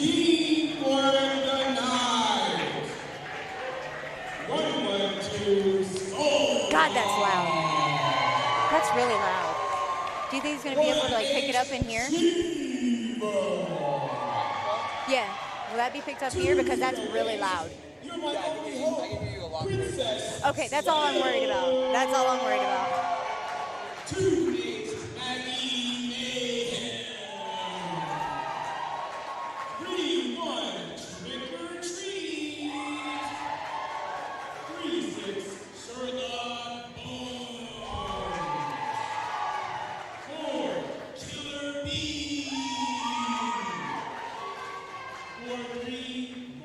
Team for the night. 112 SkullDog. God, that's loud. That's really loud. Do you think he's going to be able to like pick it up in here? Yeah. Will that be picked up here? Because that's really loud. You're my only hope, Princess. Okay, that's all I'm worried about. That's all I'm worried about. 2-8 Maggie Mayhem. 3-1 Trick or Treat. 3-6 Sherlock Bones. 4 Killer Bea. 4-3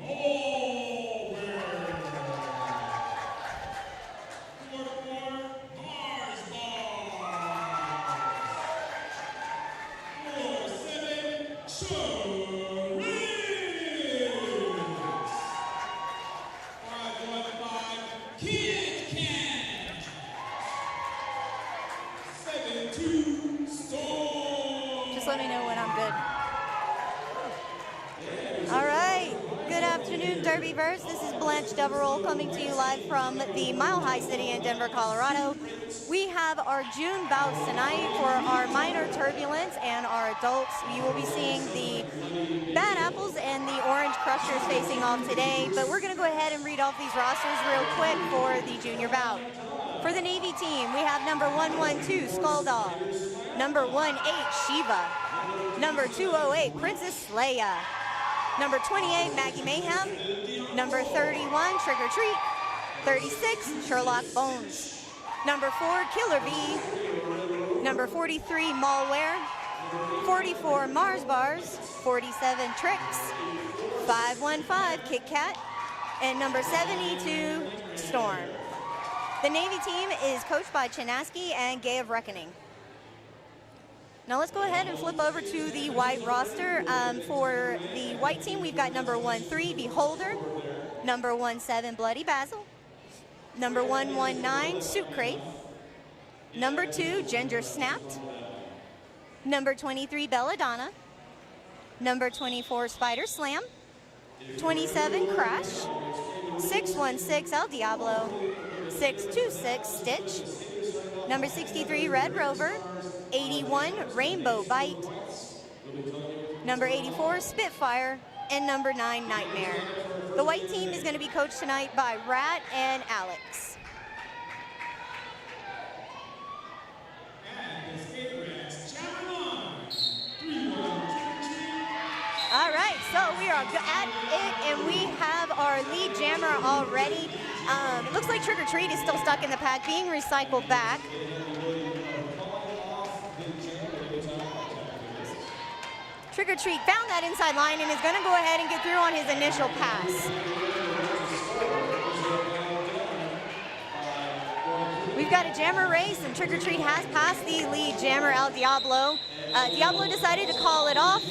Maulware. 4-4 MarzBarz. 4-7 Trix. 5-1-5 Kid Cat. 7-2 Storm. Just let me know when I'm good. All right. Good afternoon, Derbyverse. This is Blanche Deverell coming to you live from the Mile High City in Denver, Colorado. We have our June bouts tonight for our minor turbulence and our adults. You will be seeing the Bad Apples and the Orange Crushers facing off today, but we're going to go ahead and read off these rosters real quick for the junior bout. For the Navy team, we have number 112, SkullDog, number 18, Shiva, number 208, Princess Slaya, number 28, Maggie Mayhem, number 31, Trick or Treat, 36, Sherlock Bones, number 4, Killer Bea, number 43, Maulware, 44, MarzBarz, 47, Trix, 515, Kit Kat, and number 72, Storm. The Navy team is coached by Chinaski and Gay of Reckoning. Now let's go ahead and flip over to the white roster. For the white team, we've got number 13, Beholder, number 17, Bloody Basil, number 119, SootKrate, number 2, Ginger Snapt, number 23, Bella Donna, number 24, Spider Slam, 27, Crash, 616, El Diablo, 626, Stitch, number 63, Red Rover, 81, Rainbow Bite, number 84, Spitfire, and number 9, Nitemare. The white team is going to be coached tonight by Rat and Alex. All right, so we are at it, and we have our lead jammer already. It looks like Trick or Treat is still stuck in the pack, being recycled back. Trick or Treat found that inside line and is going to go ahead and get through on his initial pass. We've got a jammer race, and Trick or Treat has passed the lead jammer, El Diablo. Diablo decided to call it off,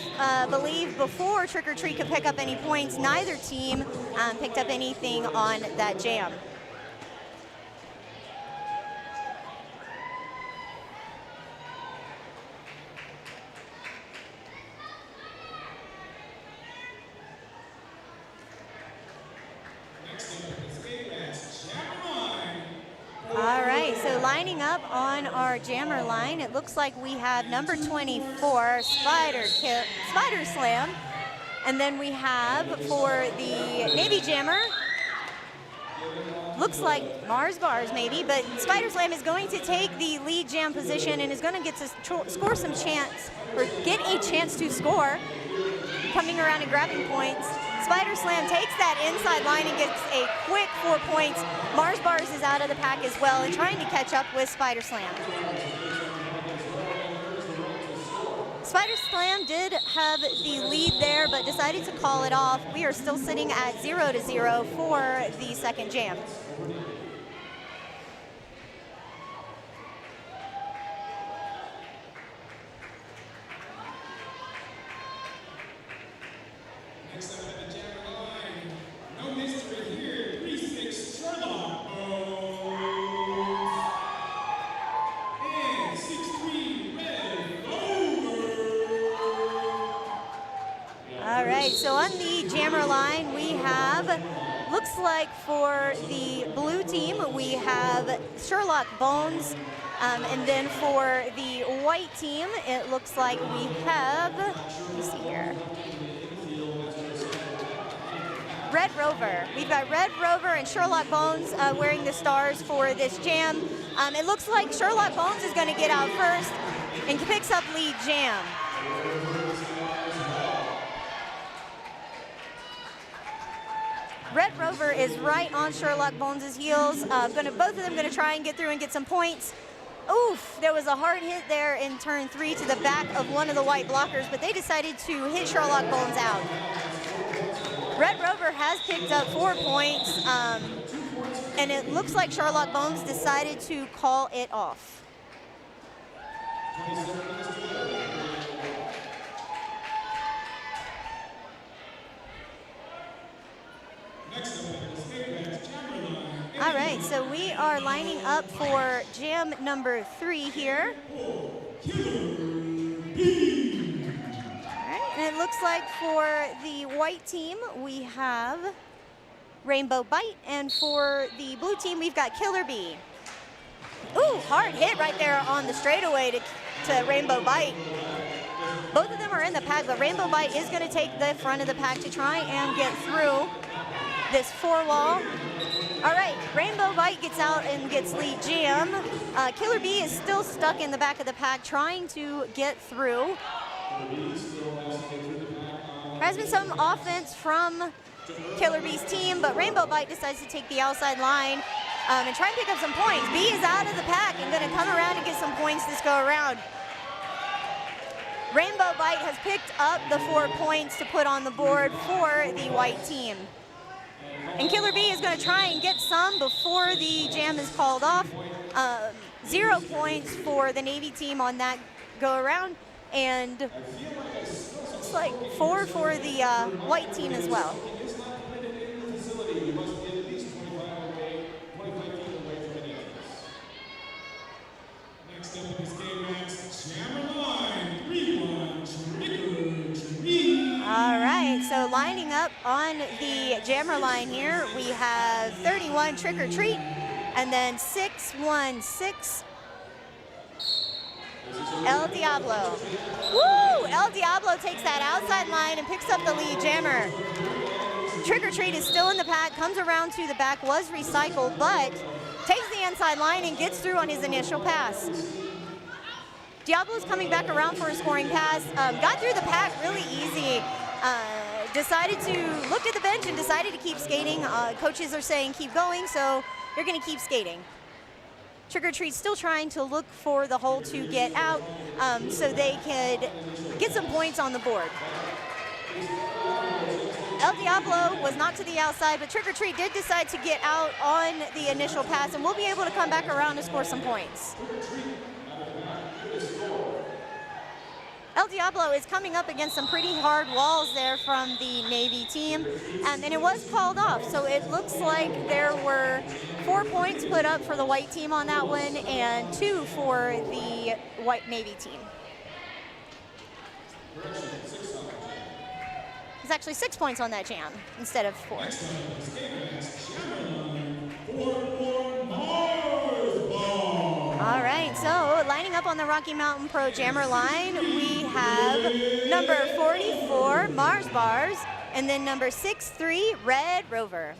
believe before Trick or Treat could pick up any points. Neither team picked up anything on that jam. All right, so lining up on our jammer line, it looks like we have number 24, Spider Slam, and then we have for the Navy jammer, looks like MarzBarz maybe, but Spider Slam is going to take the lead jam position and is going to get to score some chance, or get a chance to score, coming around and grabbing points. Spider Slam takes that inside line and gets a quick 4 points. MarzBarz is out of the pack as well and trying to catch up with Spider Slam. Spider Slam did have the lead there, but decided to call it off. We are still sitting at 0-0 for the second jam. Next up at the jammer line, no mystery here, 3-6 Sherlock Bones, and 6-3 Red Rover. All right, so on the jammer line, we have, looks like for the blue team, we have Sherlock Bones. And then for the white team, it looks like we have, let me see here, Red Rover. We've got Red Rover and Sherlock Bones wearing the stars for this jam. It looks like Sherlock Bones is going to get out first and picks up lead jam. Red Rover is right on Sherlock Bones' heels. Both of them going to try and get through and get some points. Oof, there was a hard hit there in turn 3 to the back of one of the white blockers, but they decided to hit Sherlock Bones out. Red Rover has picked up 4 points, and it looks like Sherlock Bones decided to call it off. All right, so we are lining up for jam number 3 here. All right, and it looks like for the white team, we have Rainbow Bite, and for the blue team, we've got Killer Bea. Ooh, hard hit right there on the straightaway to Rainbow Bite. Both of them are in the pack, but Rainbow Bite is going to take the front of the pack to try and get through this 4-wall. All right, Rainbow Bite gets out and gets lead jam. Killer Bea is still stuck in the back of the pack trying to get through. There has been some offense from Killer Bea's team, but Rainbow Bite decides to take the outside line and try and pick up some points. Bea is out of the pack and going to come around and get some points this go around. Rainbow Bite has picked up the 4 points to put on the board for the white team. And Killer Bea is going to try and get some before the jam is called off. 0 points for the Navy team on that go around, and looks like 4 for the white team as well. Next up in this game, next, jammer line, 3-1, Trigger. All right, so lining up on the jammer line here, we have 31 Trick or Treat, and then 616 El Diablo. Woo! El Diablo takes that outside line and picks up the lead jammer. Trick or Treat is still in the pack, comes around to the back, was recycled, but takes the inside line and gets through on his initial pass. Diablo's coming back around for a scoring pass. Got through the pack really easy. Looked at the bench and decided to keep skating. Coaches are saying keep going, so you're going to keep skating. Trick or Treat still trying to look for the hole to get out so they could get some points on the board. El Diablo was knocked to the outside, but Trick or Treat did decide to get out on the initial pass, and we'll be able to come back around to score some points. El Diablo is coming up against some pretty hard walls there from the Navy team, and it was called off. So it looks like there were 4 points put up for the white team on that one and 2 for the white Navy team. It's actually 6 points on that jam instead of 4. All right, so lining up on the Rocky Mountain Pro Jammer line, we have number 44, MarzBarz, and then number 63, Red Rover.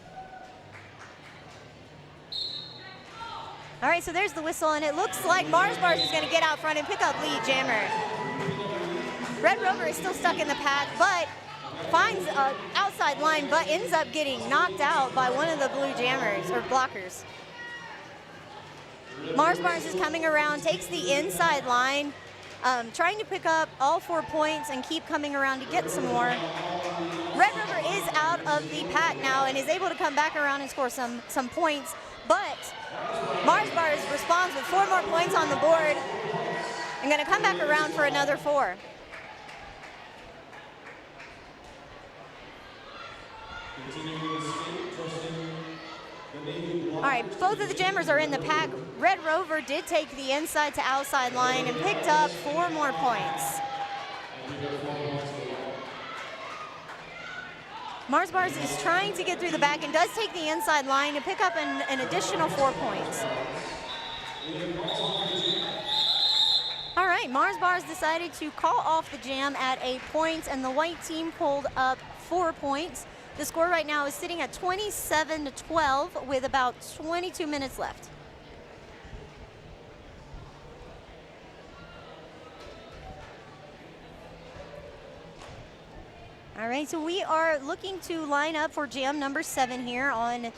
All right, so there's the whistle, and it looks like MarzBarz is going to get out front and pick up lead jammer. Red Rover is still stuck in the pack, but finds an outside line, but ends up getting knocked out by one of the blue jammers, or blockers. MarzBarz is coming around, takes the inside line, trying to pick up all 4 points and keep coming around to get some more. Red Rover is out of the pack now and is able to come back around and score some points, but MarzBarz responds with 4 more points on the board and going to come back around for another 4. All right, both of the jammers are in the pack. Red Rover did take the inside to outside line and picked up 4 more points. MarzBarz is trying to get through the back and does take the inside line to pick up an additional 4 points. All right, MarzBarz decided to call off the jam at 8 points, and the white team pulled up 4 points. The score right now is sitting at 27-12 with about 22 minutes left. All right, so we are looking to line up for jam number 7 here. On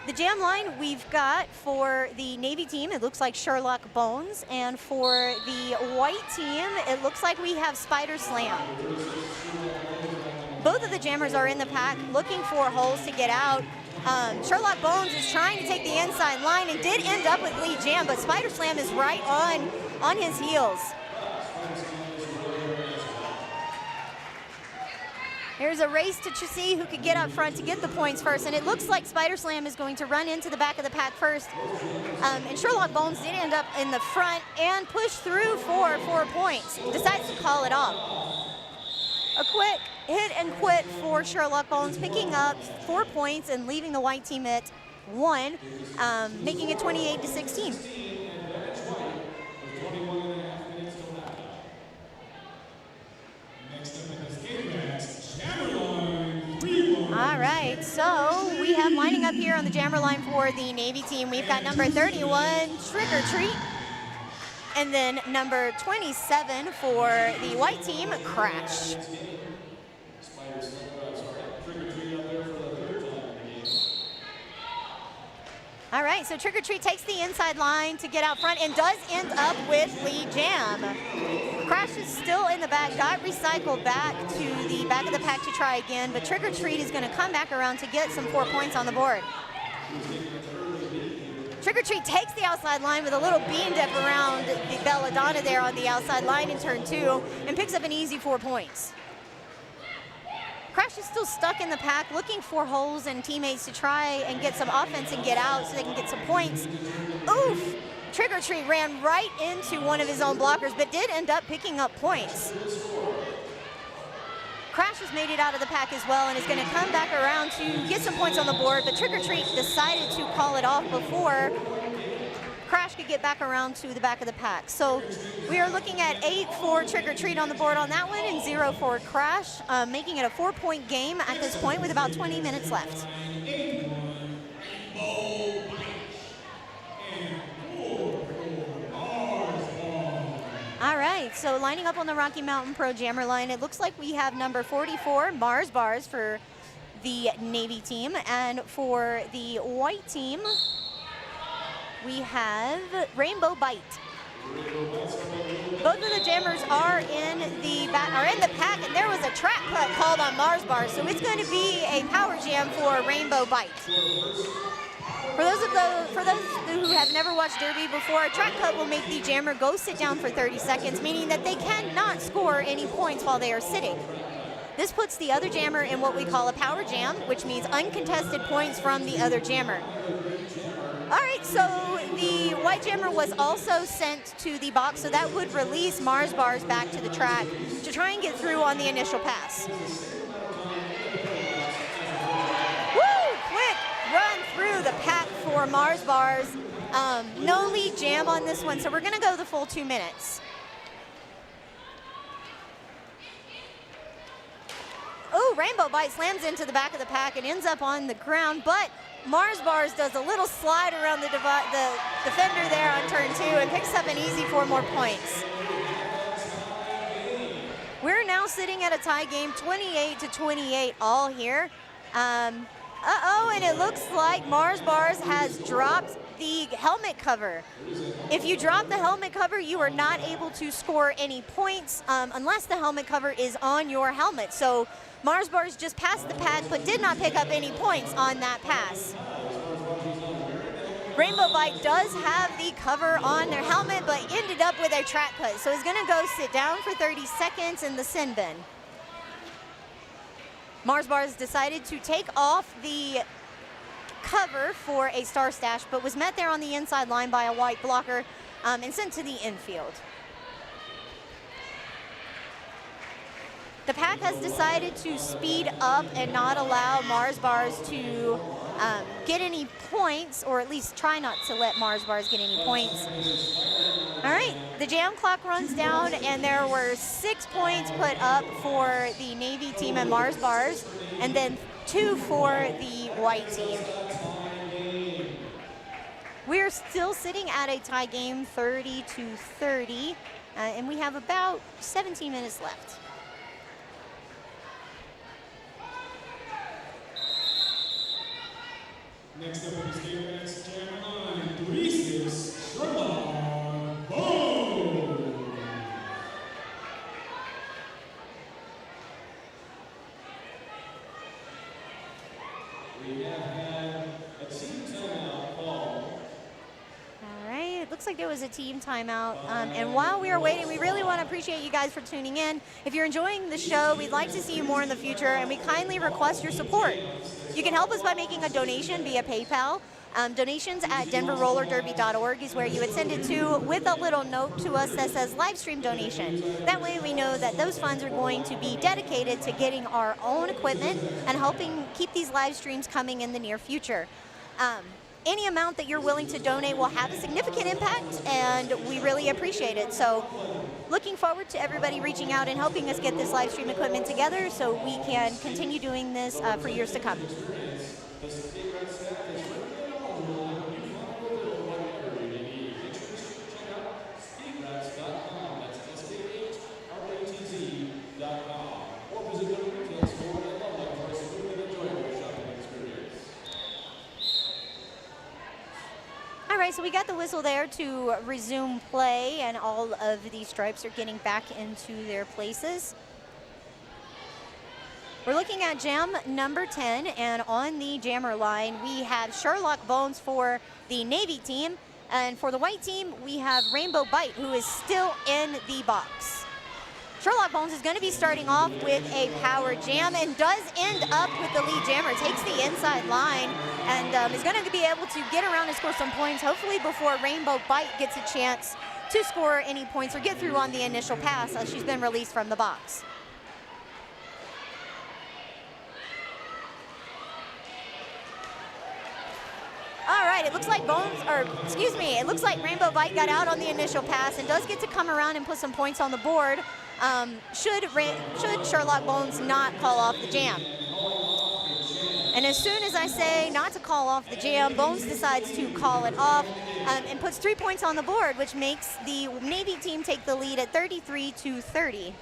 the jam line, we've got for the Navy team, it looks like Sherlock Bones, and for the white team, it looks like we have Spider Slam. Both of the jammers are in the pack looking for holes to get out. Sherlock Bones is trying to take the inside line and did end up with lead jam, but Spider Slam is right on his heels. There's a race to see who could get up front to get the points first, and it looks like Spider Slam is going to run into the back of the pack first. And Sherlock Bones did end up in the front and push through for 4 points. Decides to call it off. A quick hit and quit for Sherlock Bones, picking up 4 points and leaving the white team at 1, making it 28-16. All right, so we have lining up here on the jammer line for the Navy team. We've got number 31, Trick or Treat, and then number 27 for the white team, Crash. All right, so Trick or Treat takes the inside line to get out front and does end up with lead jam. Crash is still in the back, got recycled back to the back of the pack to try again, but Trick or Treat is going to come back around to get some 4 points on the board. Trick or Treat takes the outside line with a little bean dip around the Bella Donna there on the outside line in turn 2 and picks up an easy 4 points. Crash is still stuck in the pack looking for holes and teammates to try and get some offense and get out so they can get some points. Oof! Trick or Treat ran right into one of his own blockers, but did end up picking up points. Crash has made it out of the pack as well and is going to come back around to get some points on the board, but Trick or Treat decided to call it off before Crash could get back around to the back of the pack. So we are looking at 8 for Trick or Treat on the board on that one and 0 for Crash, making it a 4-point game at this point with about 20 minutes left. All right, so lining up on the Rocky Mountain Pro Jammer line, it looks like we have number 44, MarzBarz, for the Navy team, and for the white team, we have Rainbow Bite. Both of the jammers are in the pack, and there was a track cut called on MarzBarz, so it's going to be a power jam for Rainbow Bite. For those who have never watched Derby before, a track cut will make the jammer go sit down for 30 seconds, meaning that they cannot score any points while they are sitting. This puts the other jammer in what we call a power jam, which means uncontested points from the other jammer. All right, so the white jammer was also sent to the box, so that would release MarzBarz back to the track to try and get through on the initial pass. Run through the pack for MarzBarz. No lead jam on this one, so we're going to go the full 2 minutes. Oh, Rainbow Bite slams into the back of the pack and ends up on the ground, but MarzBarz does a little slide around the defender there on turn 2 and picks up an easy 4 more points. We're now sitting at a tie game, 28-28 all here. And it looks like MarzBarz has dropped the helmet cover. If you drop the helmet cover, you are not able to score any points unless the helmet cover is on your helmet. So MarzBarz just passed the pack but did not pick up any points on that pass. Rainbow Bite does have the cover on their helmet but ended up with a track cut. So he's going to go sit down for 30 seconds in the sin bin. MarzBarz decided to take off the cover for a star stash, but was met there on the inside line by a white blocker and sent to the infield. The pack has decided to speed up and not allow MarzBarz to get any points, or at least try not to let MarzBarz get any points. All right, the jam clock runs down, and there were 6 points put up for the Navy team and MarzBarz, and then 2 for the white team. We're still sitting at a tie game, 30-30, and we have about 17 minutes left. Next up in this game, that's Jam Line, Princess Sherlock Bones. We have had a team timeout call. All right, it looks like there was a team timeout. And while we are waiting, we really want to appreciate you guys for tuning in. If you're enjoying the show, we'd like to see you more in the future, and we kindly request your support. You can help us by making a donation via PayPal. Donations at denverrollerderby.org is where you would send it to, with a little note to us that says live stream donation. That way we know that those funds are going to be dedicated to getting our own equipment and helping keep these live streams coming in the near future. Any amount that you're willing to donate will have a significant impact, and we really appreciate it. So looking forward to everybody reaching out and helping us get this live stream equipment together so we can continue doing this for years to come. All right, so we got the whistle there to resume play, and all of these stripes are getting back into their places. We're looking at jam number 10, and on the jammer line, we have Sherlock Bones for the Navy team, and for the white team, we have Rainbow Bite, who is still in the box. Sherlock Bones is going to be starting off with a power jam and does end up with the lead jammer. Takes the inside line and is going to be able to get around and score some points, hopefully before Rainbow Bite gets a chance to score any points or get through on the initial pass as she's been released from the box. All right, it looks like it looks like Rainbow Bite got out on the initial pass and does get to come around and put some points on the board. Should Sherlock Bones not call off the jam. And as soon as I say not to call off the jam, Bones decides to call it off and puts 3 points on the board, which makes the Navy team take the lead at 33-30.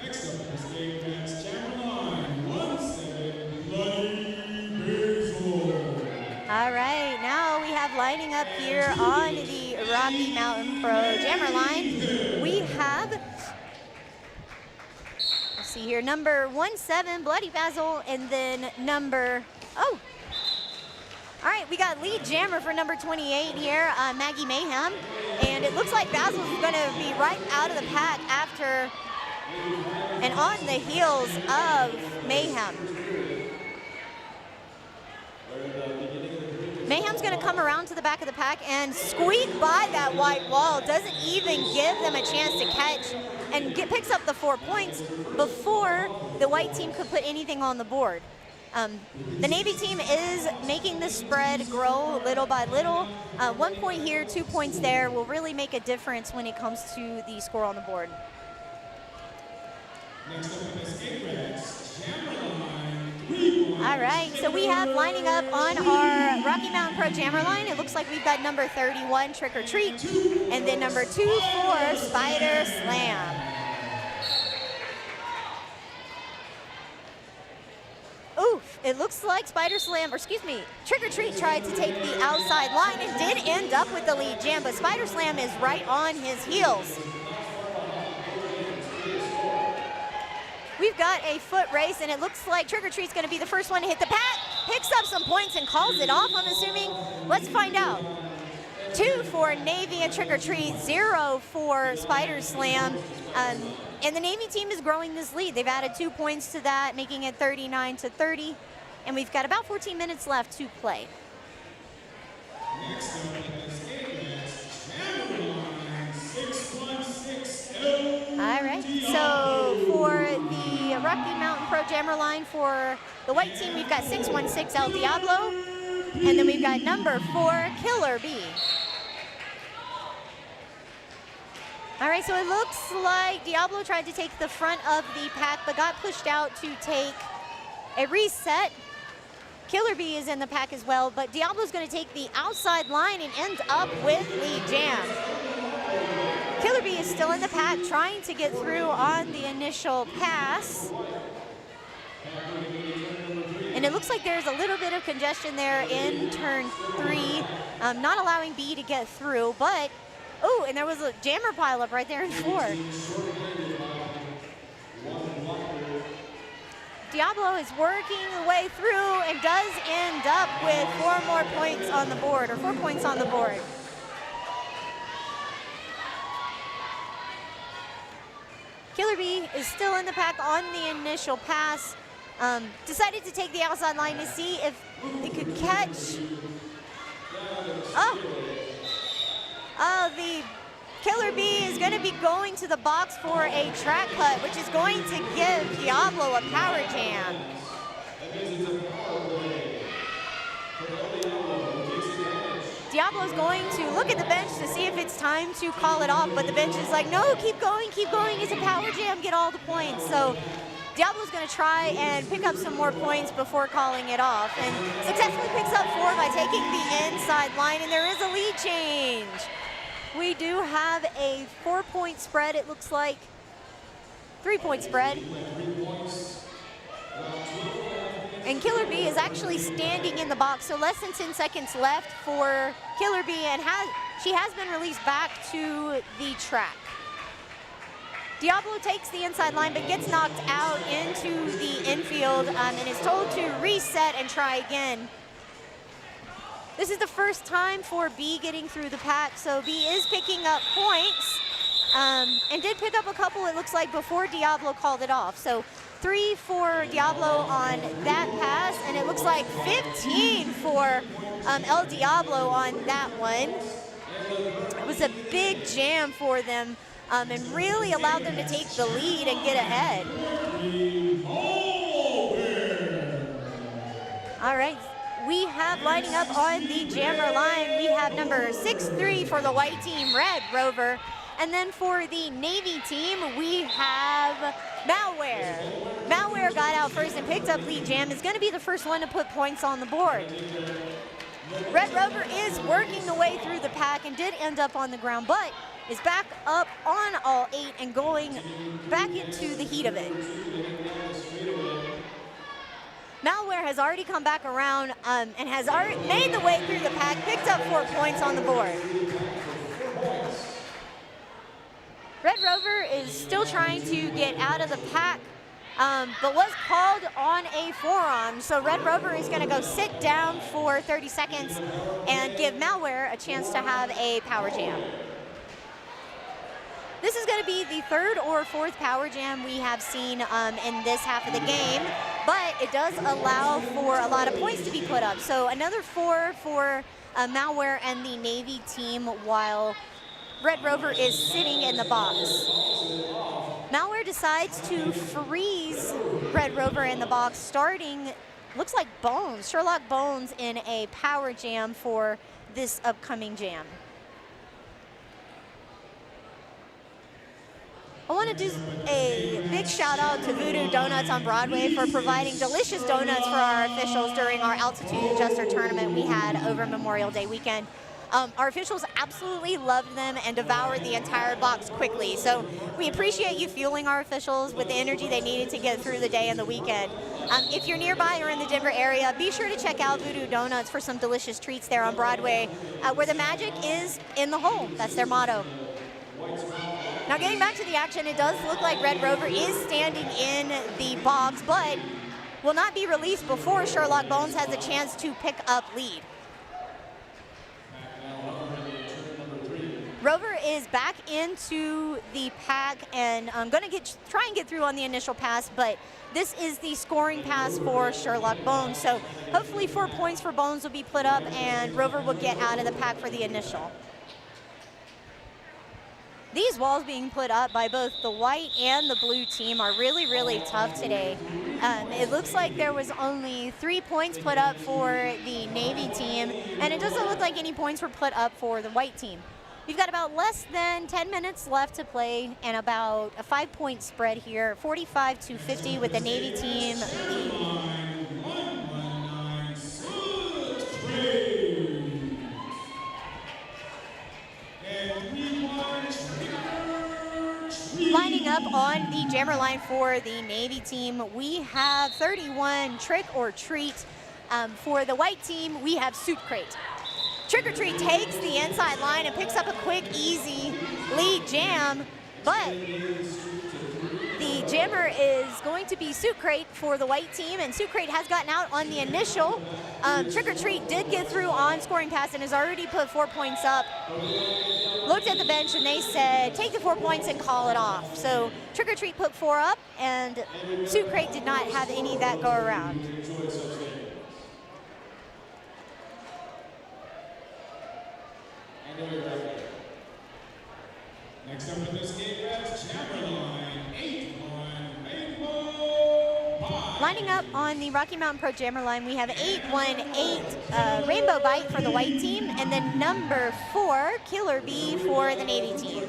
Next up in this game, that's Jam Line, 17, Bloody Basil. All right, now we have lining up here on the Rocky Mountain Pro Jammer line. We have, let's see here, number 17, Bloody Basil, and then all right, we got lead jammer for number 28 here, Maggie Mayhem. And it looks like Basil's gonna be right out of the pack after and on the heels of Mayhem. Mayhem's going to come around to the back of the pack and squeak by that white wall. Doesn't even give them a chance to catch and picks up the 4 points before the white team could put anything on the board. The Navy team is making the spread grow little by little. 1 point here, 2 points there will really make a difference when it comes to the score on the board. Next up in this game, that's Jam Line, 3. All right, so we have lining up on our Rocky Mountain Pro Jammer line. It looks like we've got number 31, Trick or Treat, and then number 24, Spider Slam. Oof, it looks like Trick or Treat tried to take the outside line and did end up with the lead jam, but Spider Slam is right on his heels. We've got a foot race, and it looks like Trick or Treat's going to be the first one to hit the pad, picks up some points and calls it off, I'm assuming. Let's find out. 2 for Navy and Trick or Treat, 0 for Spider Slam. And the Navy team is growing this lead. They've added 2 points to that, making it 39-30. And we've got about 14 minutes left to play. Next up in this game, that's Jam Line, So for the Rocky Mountain Pro Jammer line for the white team, we've got 616 El Diablo, and then we've got number 4, Killer Bea. All right, so it looks like Diablo tried to take the front of the pack, but got pushed out to take a reset. Killer Bea is in the pack as well, but Diablo's gonna take the outside line and end up with lead jam. Killer Bea is still in the pack, trying to get through on the initial pass. And it looks like there's a little bit of congestion there in turn 3, not allowing Bea to get through, but, oh, and there was a jammer pileup right there in 4. Diablo is working the way through and does end up with 4 more points on the board, or 4 points on the board. Killer Bea is still in the pack on the initial pass. Decided to take the outside line to see if they could catch. Oh, the Killer Bea is going to be going to the box for a track cut, which is going to give Diablo a power jam. Diablo's going to look at the bench to see if it's time to call it off, but the bench is like, no, keep going, it's a power jam, get all the points. So Diablo's gonna try and pick up some more points before calling it off, and successfully picks up 4 by taking the inside line, and there is a lead change. We do have a 4-point spread, it looks like. 3-point spread. And Killer Bea is actually standing in the box, so less than 10 seconds left for Killer Bea, and she has been released back to the track. Diablo takes the inside line, but gets knocked out into the infield and is told to reset and try again. This is the first time for Bea getting through the pack, so Bea is picking up points and did pick up a couple, it looks like, before Diablo called it off. So 3 for Diablo on that pass, and it looks like 15 for El Diablo on that one. It was a big jam for them and really allowed them to take the lead and get ahead. All right, we have lining up on the jammer line, we have number 6-3 for the white team, Red Rover. And then for the Navy team, we have Maulware. Maulware got out first and picked up lead jam. Is going to be the first one to put points on the board. Red Rover is working the way through the pack and did end up on the ground, but is back up on all 8 and going back into the heat of it. Maulware has already come back around and has already made the way through the pack, picked up 4 points on the board. Red Rover is still trying to get out of the pack, but was called on a forearm. So Red Rover is going to go sit down for 30 seconds and give Maulware a chance to have a power jam. This is going to be the 3rd or 4th power jam we have seen in this half of the game, but it does allow for a lot of points to be put up. So another 4 for Maulware and the Navy team, while Red Rover is sitting in the box. Maulware decides to freeze Red Rover in the box, starting, looks like Bones, Sherlock Bones, in a power jam for this upcoming jam. I want to do a big shout out to Voodoo Donuts on Broadway for providing delicious donuts for our officials during our altitude adjuster tournament we had over Memorial Day weekend. Our officials absolutely loved them and devoured the entire box quickly. So we appreciate you fueling our officials with the energy they needed to get through the day and the weekend. If you're nearby or in the Denver area, be sure to check out Voodoo Donuts for some delicious treats there on Broadway, where the magic is in the hole. That's their motto. Now getting back to the action, it does look like Red Rover is standing in the box, but will not be released before Sherlock Bones has a chance to pick up lead. Rover is back into the pack, and I'm going to try and get through on the initial pass, but this is the scoring pass for Sherlock Bones. So hopefully 4 points for Bones will be put up, and Rover will get out of the pack for the initial. These walls being put up by both the white and the blue team are really, really tough today. It looks like there was only 3 points put up for the Navy team, and it doesn't look like any points were put up for the white team. We've got about less than 10 minutes left to play and about a 5-point spread here, 45-50 with the Navy team lead. Lining up on the jammer line for the Navy team, we have 31 Trick or Treat. For the white team, we have SootKrate. Trick or Treat takes the inside line and picks up a quick, easy lead jam, but the jammer is going to be SootKrate for the white team, and SootKrate has gotten out on the initial. Trick or Treat did get through on scoring pass and has already put 4 points up. Looked at the bench and they said, take the 4 points and call it off. So Trick or Treat put 4 up, and SootKrate did not have any that go around. Next up in this game, that's jammer line 8-1 Rainbow Bite. Lining up on the Rocky Mountain Pro Jammer line, we have 8-1-8 Rainbow Bite for the white team, and then number 4 Killer Bea for the Navy team.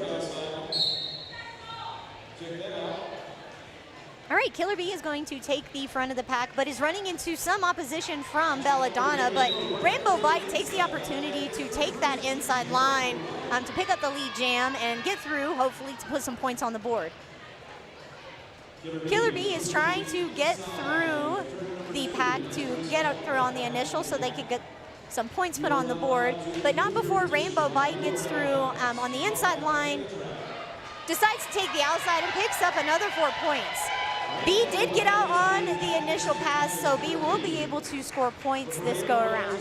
All right, Killer Bea is going to take the front of the pack, but is running into some opposition from Bella Donna, but Rainbow Bite takes the opportunity to take that inside line to pick up the lead jam and get through, hopefully to put some points on the board. Killer Bea is trying to get through the pack to get up through on the initial so they could get some points put on the board, but not before Rainbow Bite gets through on the inside line, decides to take the outside and picks up another 4 points. Bea did get out on the initial pass, so Bea will be able to score points this go around.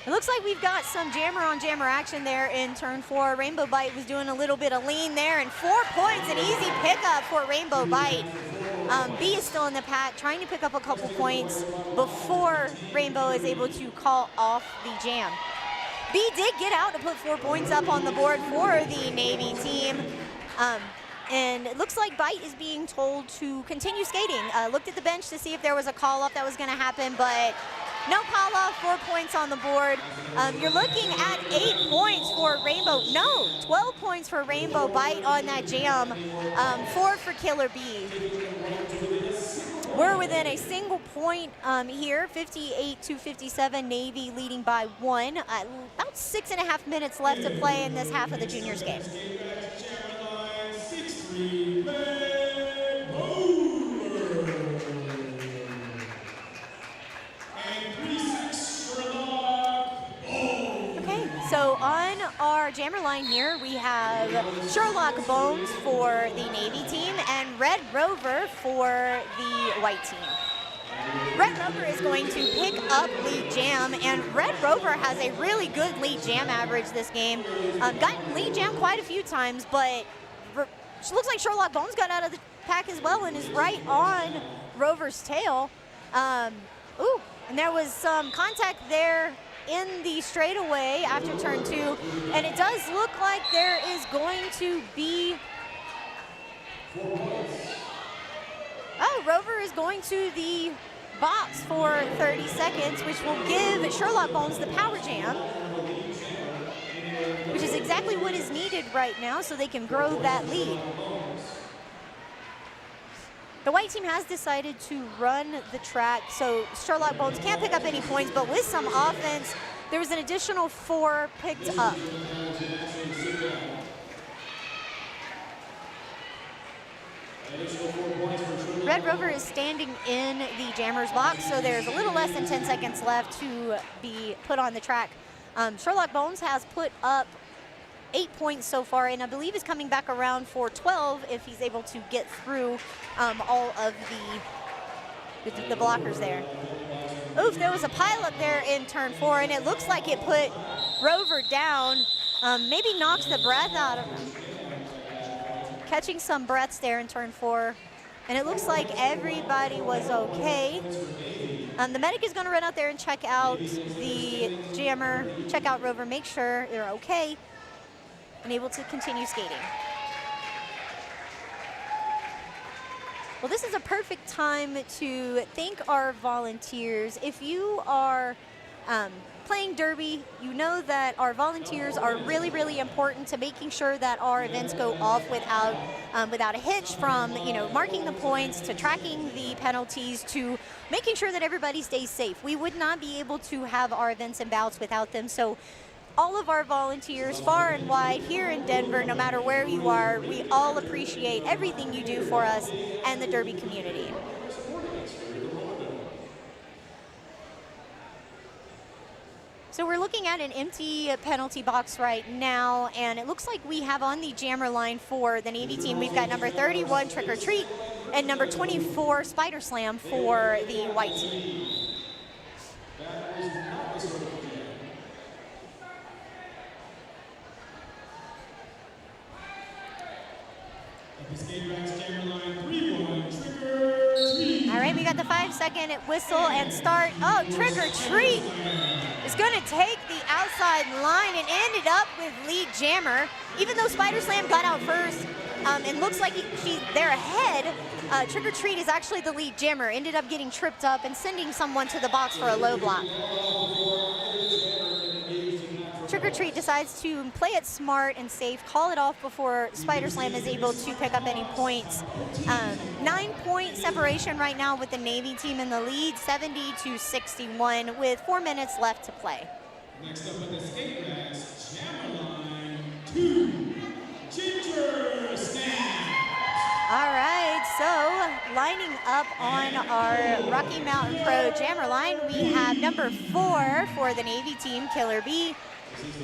It looks like we've got some jammer on jammer action there in turn 4. Rainbow Bite was doing a little bit of lean there, and 4 points, an easy pickup for Rainbow Bite. Bea is still in the pack, trying to pick up a couple points before Rainbow is able to call off the jam. Bea did get out to put 4 points up on the board for the Navy team. And it looks like Bite is being told to continue skating. Looked at the bench to see if there was a call-off that was going to happen, but no call-off, 4 points on the board. You're looking at 8 points for Rainbow. No, 12 points for Rainbow Bite on that jam. 4 for Killer Bea. We're within a single point here, 58-57, Navy leading by 1. About 6.5 minutes left to play in this half of the juniors game. Red Rover. And Sherlock Bones. Okay, so on our jammer line here, we have Sherlock Bones for the Navy team and Red Rover for the white team. Red Rover is going to pick up lead jam, and Red Rover has a really good lead jam average this game. Gotten lead jam quite a few times, but it looks like Sherlock Bones got out of the pack as well and is right on Rover's tail. Ooh, and there was some contact there in the straightaway after turn 2, and it does look like there is going to be... Oh, Rover is going to the box for 30 seconds, which will give Sherlock Bones the power jam, which is exactly what is needed right now so they can grow that lead. The white team has decided to run the track, so Sherlock Bones can't pick up any points, but with some offense, there was an additional 4 picked up. Red Rover is standing in the jammer's box, so there's a little less than 10 seconds left to be put on the track. Sherlock Bones has put up 8 points so far, and I believe is coming back around for 12 if he's able to get through all of the blockers there. Oof, there was a pileup there in turn 4, and it looks like it put Rover down, maybe knocks the breath out of him. Catching some breaths there in turn 4, and it looks like everybody was okay. The medic is going to run out there and check out the jammer, check out Rover, make sure they're okay, and able to continue skating. Well, this is a perfect time to thank our volunteers. If you are playing Derby, you know that our volunteers are really, really important to making sure that our events go off without a hitch, from marking the points to tracking the penalties to making sure that everybody stays safe. We would not be able to have our events and bouts without them. So all of our volunteers far and wide here in Denver, no matter where you are, we all appreciate everything you do for us and the Derby community. So we're looking at an empty penalty box right now, and it looks like we have on the jammer line for the Navy team, we've got number 31, Trick or Treat, and number 24, Spider Slam for the white team. All right, we got the 5-second whistle and start. Oh, Trick or Treat is going to take the outside line and ended up with lead jammer. Even though Spider Slam got out first, and looks like they're ahead, Trick or Treat is actually the lead jammer. Ended up getting tripped up and sending someone to the box for a low block. Trick or Treat decides to play it smart and safe, call it off before Spider Slam is able to pick up any points. 9-point separation right now with the Navy team in the lead, 70-61, with 4 minutes left to play. Next up on the skate racks, jammer line 2, Ginger Snapt. All right, so lining up on our Rocky Mountain Pro jammer line, we have number 4 for the Navy team, Killer Bea.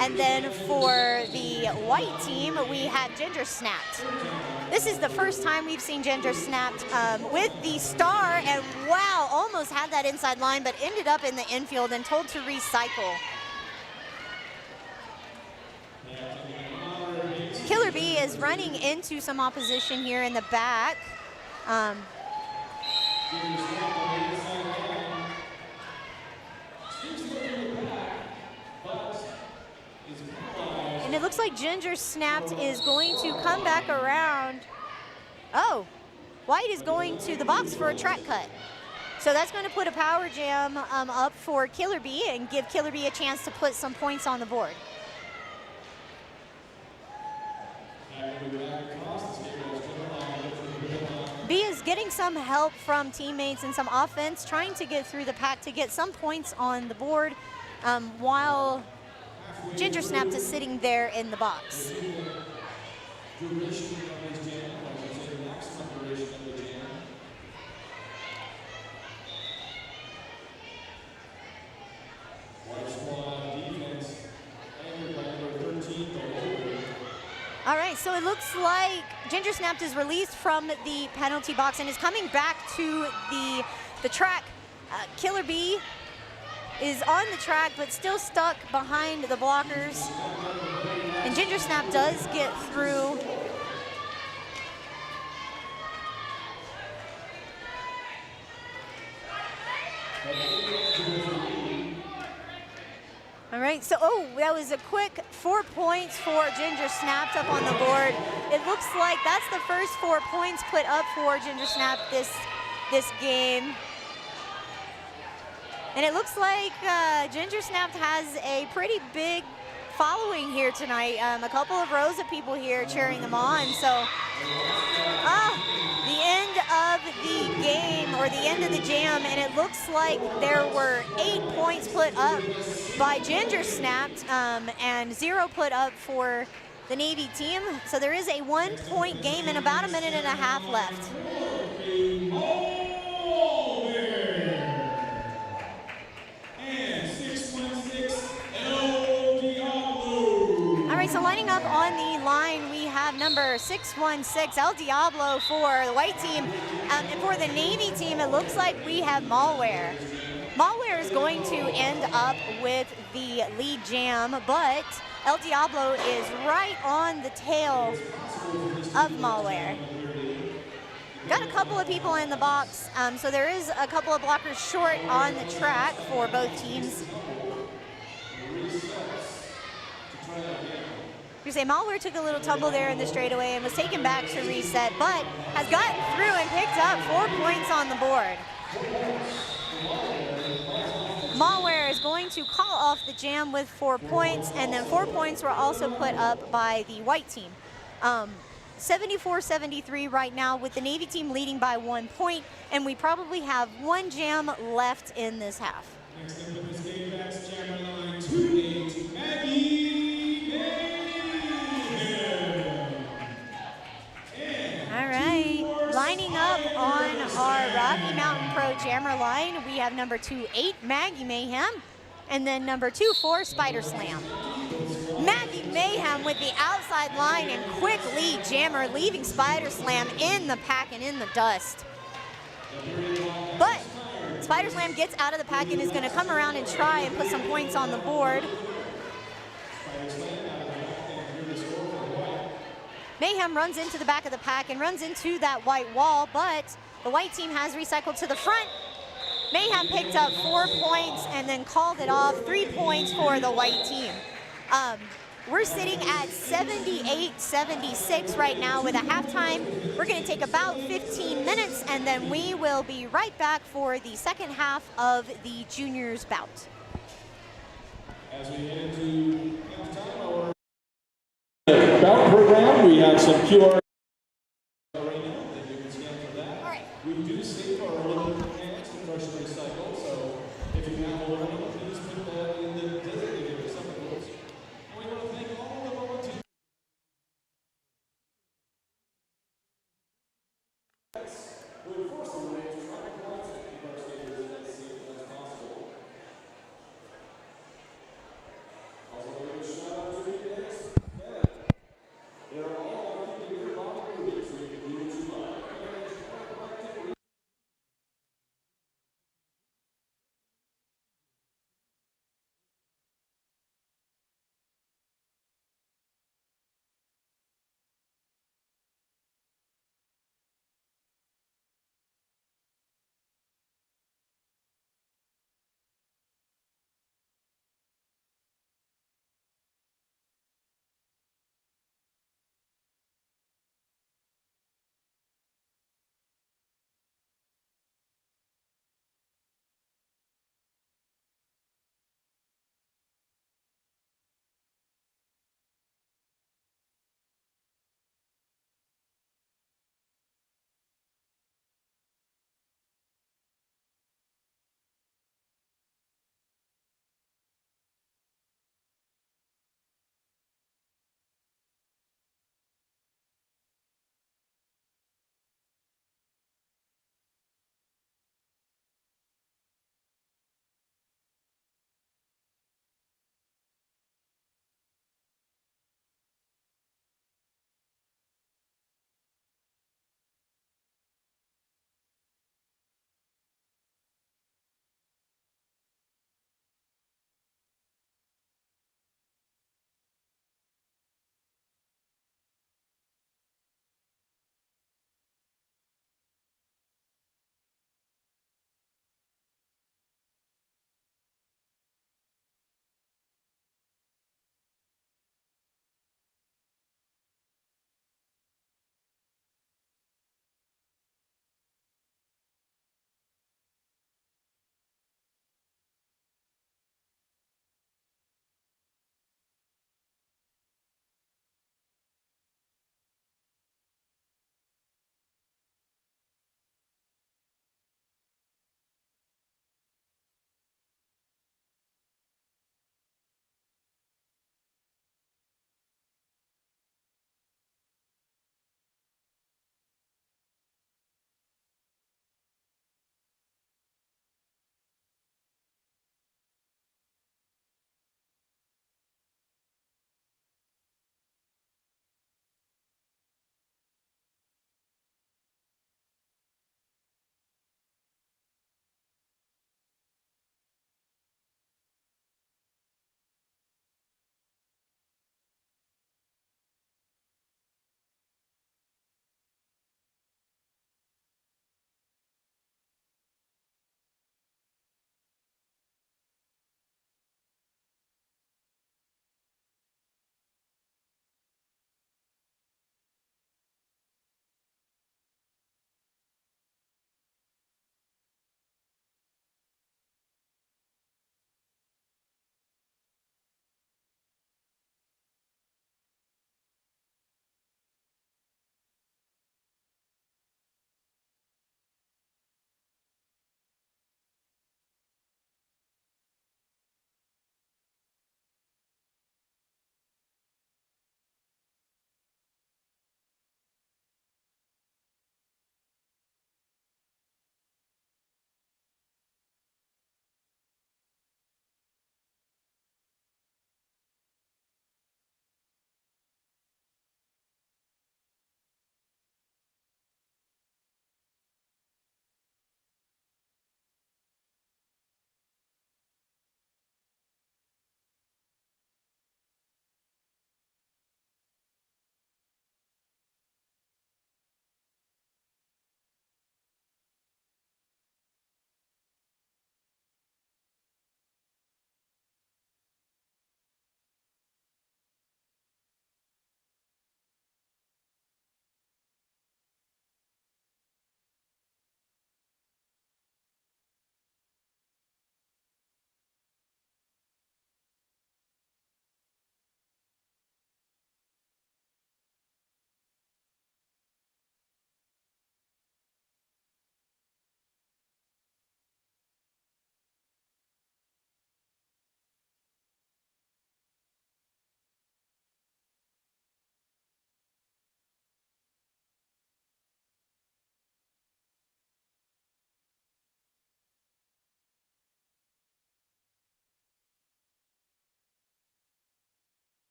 And then for the white team, we have Ginger Snapt. This is the first time we've seen Ginger Snapt with the star, and wow, almost had that inside line, but ended up in the infield and told to recycle. Killer Bea is running into some opposition here in the back. And it looks like Ginger Snapt is going to come back around. Oh, White is going to the box for a track cut. So that's going to put a power jam up for Killer Bea and give Killer Bea a chance to put some points on the board. Bea is getting some help from teammates and some offense, trying to get through the pack to get some points on the board, while Ginger Snapt is sitting there in the box. All right, so it looks like Ginger Snapt is released from the penalty box and is coming back to the track. Killer Bea is on the track, but still stuck behind the blockers. And Ginger Snapt does get through. All right, so, that was a quick 4 points for Ginger Snapt up on the board. It looks like that's the first 4 points put up for Ginger Snapt this game. And it looks like Ginger Snapt has a pretty big following here tonight. A couple of rows of people here cheering them on. So, the end of the game, or the end of the jam, and it looks like there were 8 points put up by Ginger Snapt and 0 put up for the Navy team. So there is a 1-point game and about a minute and a half left. So lining up on the line, we have number 616, El Diablo for the white team. And for the Navy team, it looks like we have Maulware. Maulware is going to end up with the lead jam, but El Diablo is right on the tail of Maulware. got a couple of people in the box, so there is a couple of blockers short on the track for both teams. You say Maulware took a little tumble there in the straightaway and was taken back to reset, but has gotten through and picked up 4 points on the board. Maulware is going to call off the jam with 4 points, and then 4 points were also put up by the white team. 74-73 right now, with the Navy team leading by 1 point, and we probably have 1 jam left in this half. Next up in this game, that's jammer line 2-8, Maggie Mayhem. All right, lining up on our Rocky Mountain Pro jammer line, we have number 2-8, Maggie Mayhem, and then number 2-4, Spider Slam. Maggie Mayhem with the outside line and quick lead jammer, leaving Spider Slam in the pack and in the dust. But Spider Slam gets out of the pack and is going to come around and try and put some points on the board. Mayhem runs into the back of the pack and runs into that white wall, but the white team has recycled to the front. Mayhem picked up 4 points and then called it off. 3 points for the white team. We're sitting at 78-76 right now with a halftime. We're going to take about 15 minutes, and then we will be right back for the second half of the juniors bout. As we head into halftime, our bout program, we have some QR right now, that you can scan for that. All right. We do save our little hands to crush and recycle, so if you have a learning, please put that in the designated receptacles. And we want to thank all the volunteers. We're forced away to try to keep our skaters as safe as possible. Also, a shout out to the next. They're all keeping their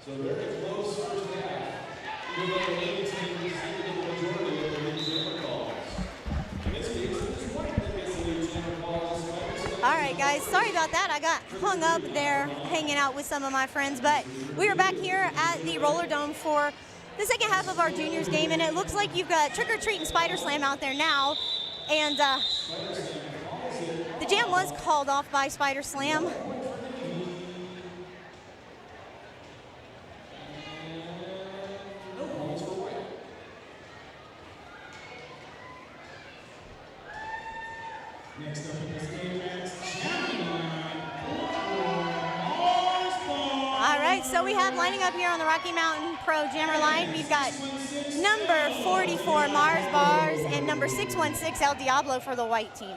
So very close first half. Even though the Navy team received the majority of the lead jammer calls. In this case, there's one that gets the lead jammer calls. All right, guys, sorry about that. I got hung up there hanging out with some of my friends, but we are back here at the Roller Dome for the second half of our juniors game, and it looks like you've got Trick or Treat and Spider Slam out there now, and the jam was called off by Spider Slam. Next up in this game, All right, so we have lining up here on the Rocky Mountain Pro Jammer line, we've got number 44 MarzBarz and number 616 El Diablo for the white team.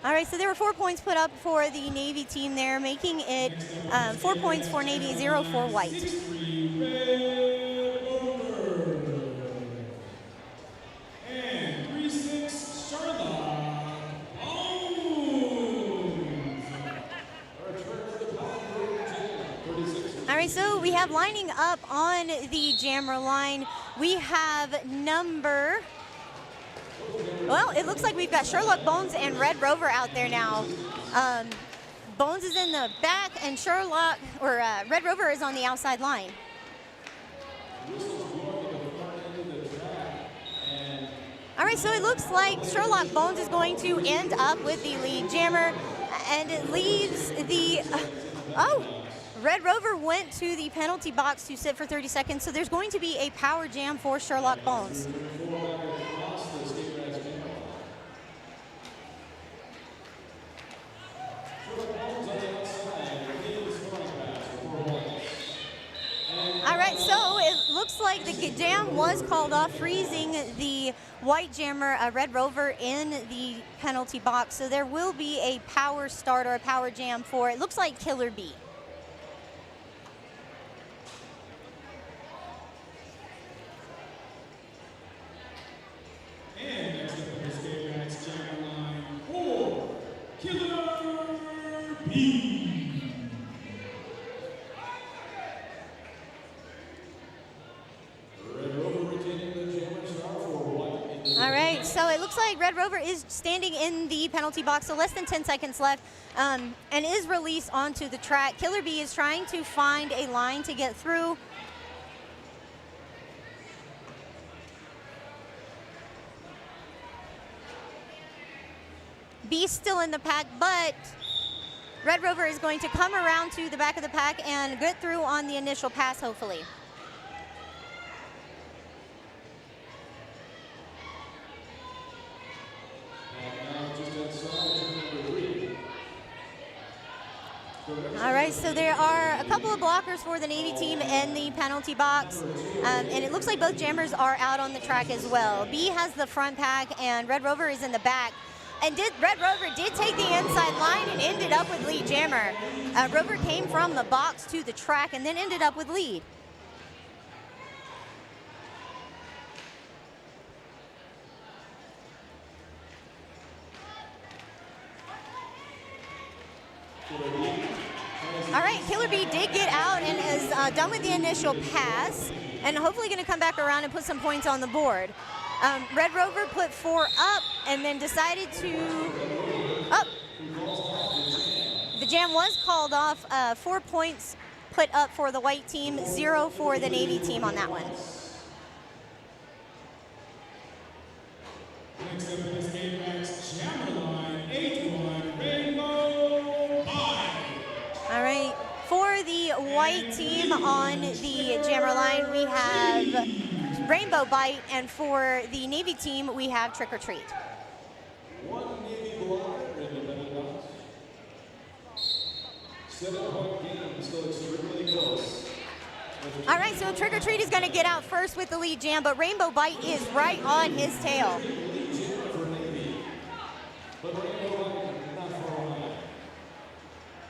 All right, so there were 4 points put up for the Navy team there, making it 4 points for Navy, 0 for white. And 3-6 Sherlock Bones. All right, so we have lining up on the jammer line, we have number, well, it looks like we've got Sherlock Bones and Red Rover out there now. Bones is in the back and Sherlock, or Red Rover is on the outside line. All right, so it looks like Sherlock Bones is going to end up with the lead jammer, and it leaves the, Red Rover went to the penalty box to sit for 30 seconds, so there's going to be a power jam for Sherlock Bones. All right, so it looks like the jam was called off, freezing the white jammer, Red Rover, in the penalty box. So there will be a power start or a power jam for, it looks like, Killer Bea. And next up in this game, that's jammer line 4, Killer Bea. All right, so it looks like Red Rover is standing in the penalty box, so less than 10 seconds left, and is released onto the track. Killer Bea is trying to find a line to get through. Bea's still in the pack, but Red Rover is going to come around to the back of the pack and get through on the initial pass, hopefully. All right, so there are a couple of blockers for the Navy team in the penalty box, and it looks like both jammers are out on the track as well. Bea has the front pack, and Red Rover is in the back. And Red Rover did take the inside line and ended up with lead jammer. Rover came from the box to the track and then ended up with lead. All right, Killer Bea did get out and is done with the initial pass, and hopefully going to come back around and put some points on the board. Red Rover put 4 up and then decided to, the jam was called off. 4 points put up for the white team, 0 for the Navy team on that one. Next up in this game, that's jammer line 8-1 Rainbow High. All right, for the white team on the jammer line, we have Rainbow Bite, and for the Navy team, we have Trick or Treat. One Navy block, Bella Donna. 7-point game, still extremely close. All right, so Trick or Treat is going to get out first with the lead jam, but Rainbow Bite is right on his tail.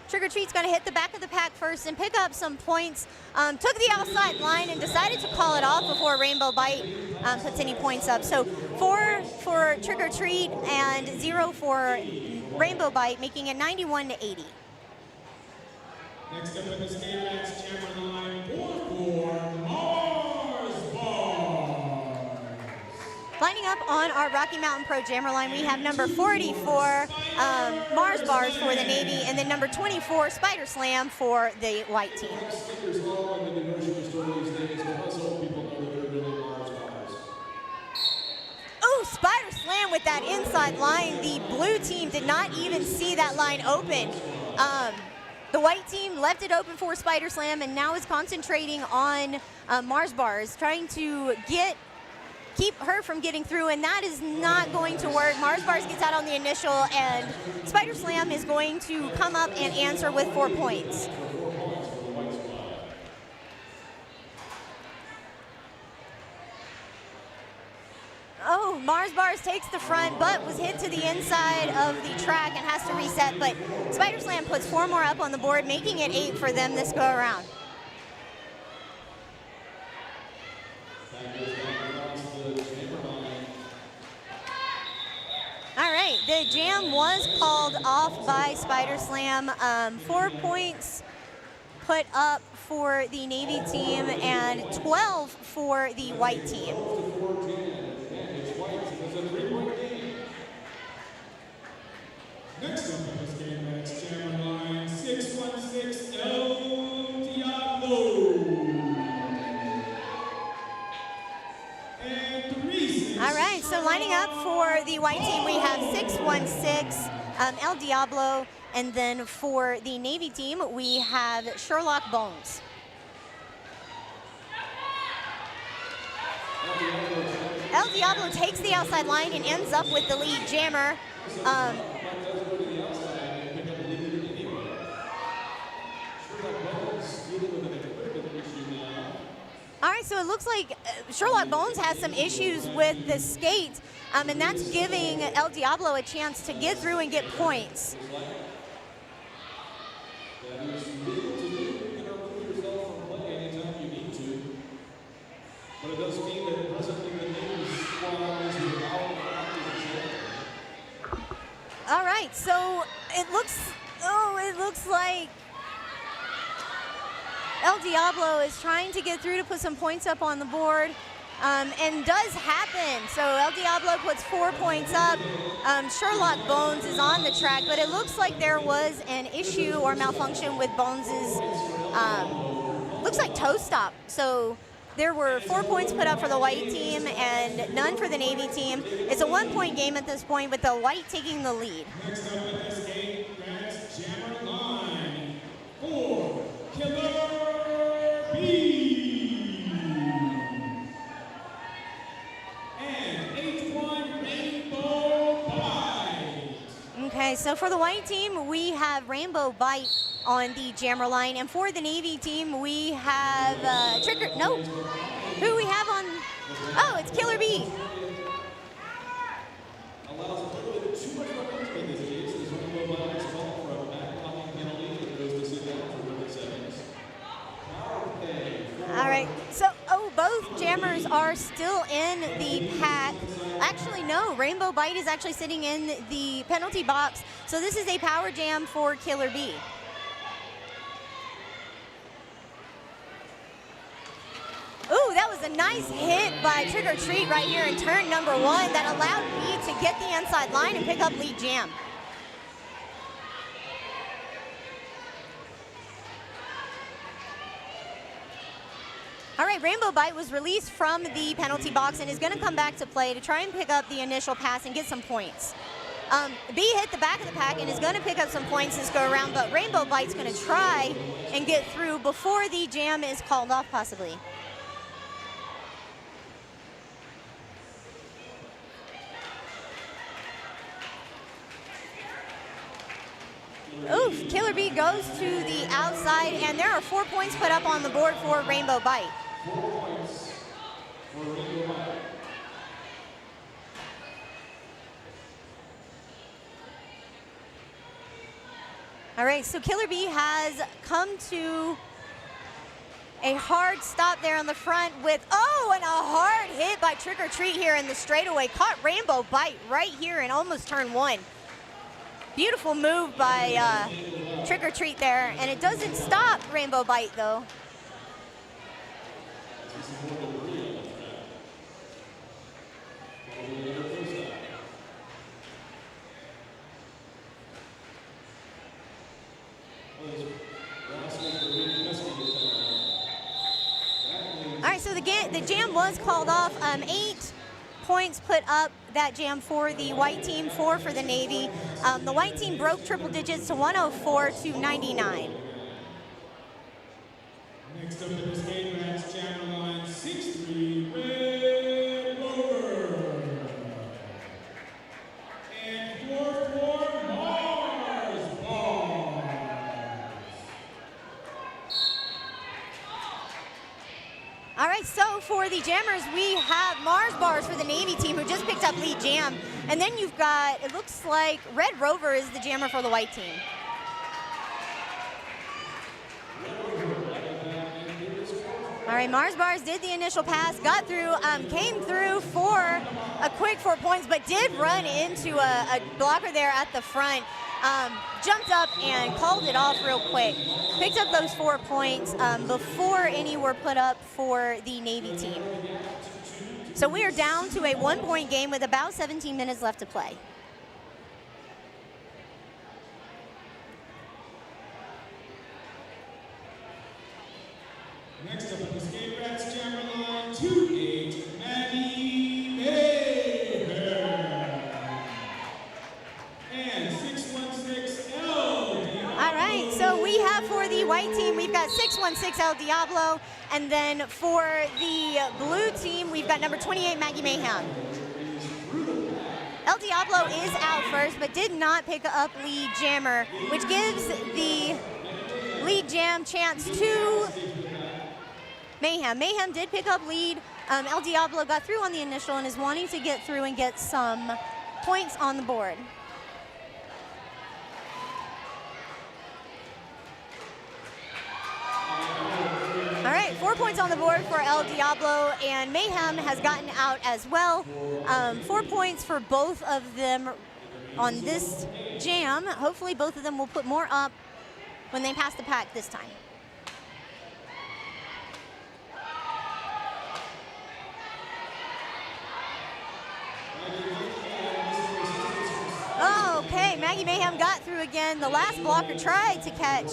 Trick or Treat's going to hit the back of the pack first and pick up some points. Took the outside line and decided to call it off before Rainbow Bite puts any points up. So 4 for Trick or Treat and 0 for Rainbow Bite, making it 91-80. Next up in this game, that's jammer line 4 for MarzBarz. Lining up on our Rocky Mountain Pro Jammer line, we have number 40 for MarzBarz for the Navy, and then number 24, Spider Slam for the white team. Oh, Spider Slam with that inside line. The blue team did not even see that line open. The white team left it open for Spider Slam and now is concentrating on MarzBarz, trying to keep her from getting through, and that is not going to work. MarzBarz gets out on the initial, and Spider Slam is going to come up and answer with 4 points. Oh, MarzBarz takes the front, but was hit to the inside of the track and has to reset, but Spider Slam puts 4 more up on the board, making it 8 for them this go around. All right, the jam was called off by Spider Slam. 4 points put up for the Navy team and 12 for the white team. Next up in this game, that's jammer line 616 Diablo. All right, so lining up for the white team, we have 616 El Diablo, and then for the Navy team, we have Sherlock Bones. El Diablo takes the outside line and ends up with the lead jammer. All right, so it looks like Sherlock Bones has some issues with the skate, and that's giving El Diablo a chance to get through and get points. All right, so it looks like El Diablo is trying to get through to put some points up on the board, and does happen. So El Diablo puts 4 points up. Sherlock Bones is on the track, but it looks like there was an issue or malfunction with Bones's, looks like toe stop. So there were 4 points put up for the white team and none for the Navy team. It's a 1-point game at this point with the white taking the lead. Next up in this game, that's jammer line 4, Killer Bea. And 8-1 Rainbow Bite. Okay, so for the white team, we have Rainbow Bite on the jammer line, and for the Navy team, we have who we have on? Oh, it's Killer Bea. All right, so, both jammers are still in the pack. Actually, no, Rainbow Bite is actually sitting in the penalty box. So this is a power jam for Killer Bea. Ooh, that was a nice hit by Trick or Treat right here in turn number 1 that allowed Bea to get the inside line and pick up lead jam. All right, Rainbow Bite was released from the penalty box and is going to come back to play to try and pick up the initial pass and get some points. Bea hit the back of the pack and is going to pick up some points this go around, but Rainbow Bite's going to try and get through before the jam is called off, possibly. Oof, Killer Bea goes to the outside, and there are 4 points put up on the board for Rainbow Bite. 4 points for Rainbow Bite. All right, so Killer Bea has come to a hard stop there on the front with, oh, and a hard hit by Trick or Treat here in the straightaway. Caught Rainbow Bite right here and almost turned one. Beautiful move by Trick or Treat there, and it doesn't stop Rainbow Bite though. All right, so the jam was called off. 8 points put up that jam for the white team, 4 for the Navy. The white team broke triple digits to 104 to 99. Next up in this game, that's channel line 6-3, Red Rover. And 4-4, MarzBarz. All right, so for the jammers, we have MarzBarz for the Navy team who just picked up lead jam. And then you've got, it looks like Red Rover is the jammer for the white team. All right, MarzBarz did the initial pass, got through, came through for a quick 4 points, but did run into a blocker there at the front. Jumped up and called it off real quick. Picked up those 4 points before any were put up for the Navy team. So we are down to a 1-point game with about 17 minutes left to play. Next up in this game, that's jammer line 2-8, Maggie Mayhem. And 616 All right, so we have for the white team, we've got 616 El Diablo, and then for the blue team, we've got number 28, Maggie Mayhem. El Diablo is out first, but did not pick up lead jammer, which gives the lead jam chance to Mayhem. Mayhem did pick up lead. El Diablo got through on the initial and is wanting to get through and get some points on the board. All right, 4 points on the board for El Diablo, and Mayhem has gotten out as well. 4 points for both of them on this jam. Hopefully both of them will put more up when they pass the pack this time. Okay, Maggie Mayhem got through again. The last blocker tried to catch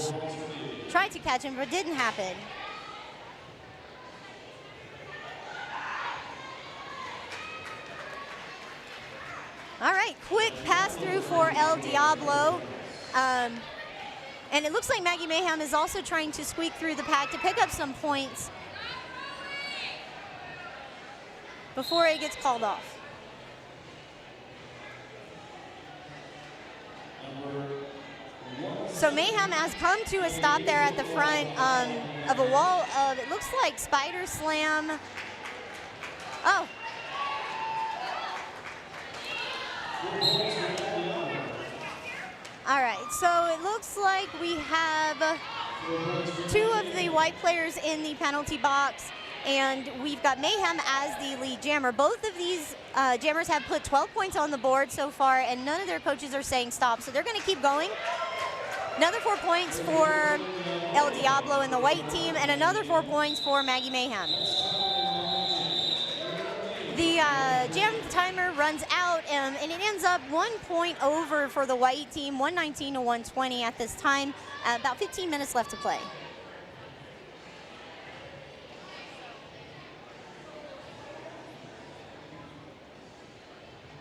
him, but it didn't happen. All right, quick pass through for El Diablo. And it looks like Maggie Mayhem is also trying to squeak through the pack to pick up some points before it gets called off. So Mayhem has come to a stop there at the front of a wall of, it looks like Spider Slam. Oh. All right, so it looks like we have 2 of the white players in the penalty box, and we've got Mayhem as the lead jammer. Both of these jammers have put 12 points on the board so far, and none of their coaches are saying stop, so they're going to keep going. Another 4 points for El Diablo and the white team, and another 4 points for Maggie Mayhem. The jam timer runs out, and it ends up 1 point over for the white team, 119 to 120 at this time. About 15 minutes left to play.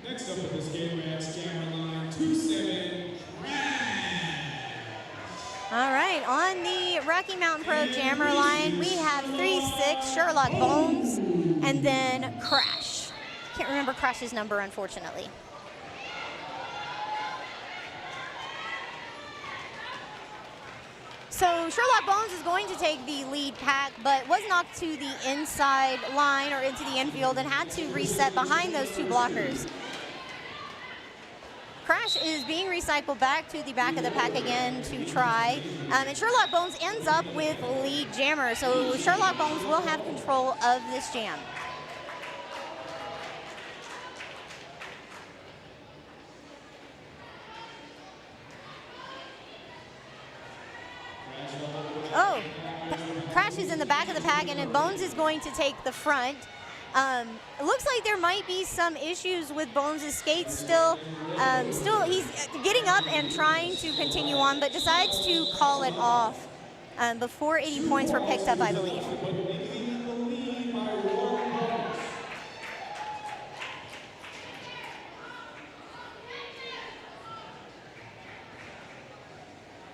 Next up in this game, that's jammer line All right, on the Rocky Mountain Pro Jammer line, we have 3-6 Sherlock Bones, and then Crash. Can't remember Crash's number, unfortunately. So Sherlock Bones is going to take the lead pack, but was knocked to the inside line or into the infield and had to reset behind those two blockers. Crash is being recycled back to the back of the pack again to try. And Sherlock Bones ends up with lead jammer. So Sherlock Bones will have control of this jam. Oh, Crash is in the back of the pack, and then Bones is going to take the front. It looks like there might be some issues with Bones' skates still. He's getting up and trying to continue on, but decides to call it off before 80 points were picked up, I believe.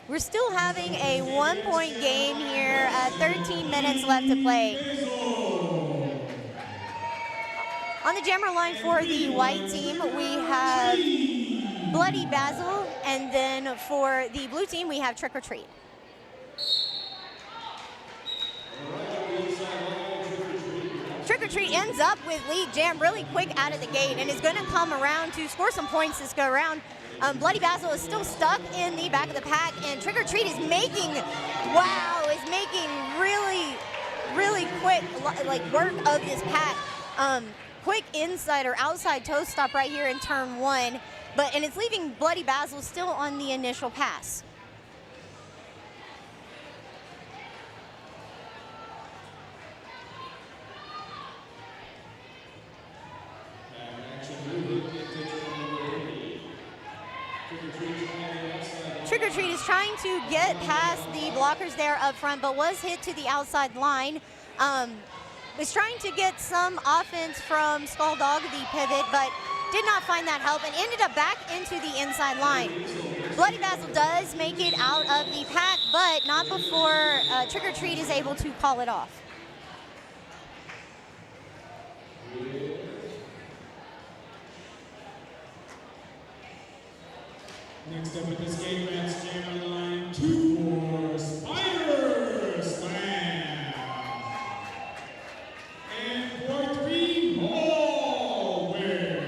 We're still having a 1-point game here, 13 minutes left to play. On the jammer line for the white team, we have Bloody Basil, and then for the blue team, we have Trick or Treat. Trick or Treat ends up with lead jam really quick out of the gate and is going to come around to score some points this go around. Bloody Basil is still stuck in the back of the pack, and Trick or Treat is making really quick work of this pack. Quick inside or outside toe stop right here in turn 1, and it's leaving Bloody Basil still on the initial pass. Trick or Treat is trying to get past the blockers there up front, but was hit to the outside line. Was trying to get some offense from SkullDog, the pivot, but did not find that help and ended up back into the inside line. Bloody Basil does make it out of the pack, but not before Trick or Treat is able to call it off. Next up with this game match, jammer line 2 for Spider Slam. And for 3, Maulware.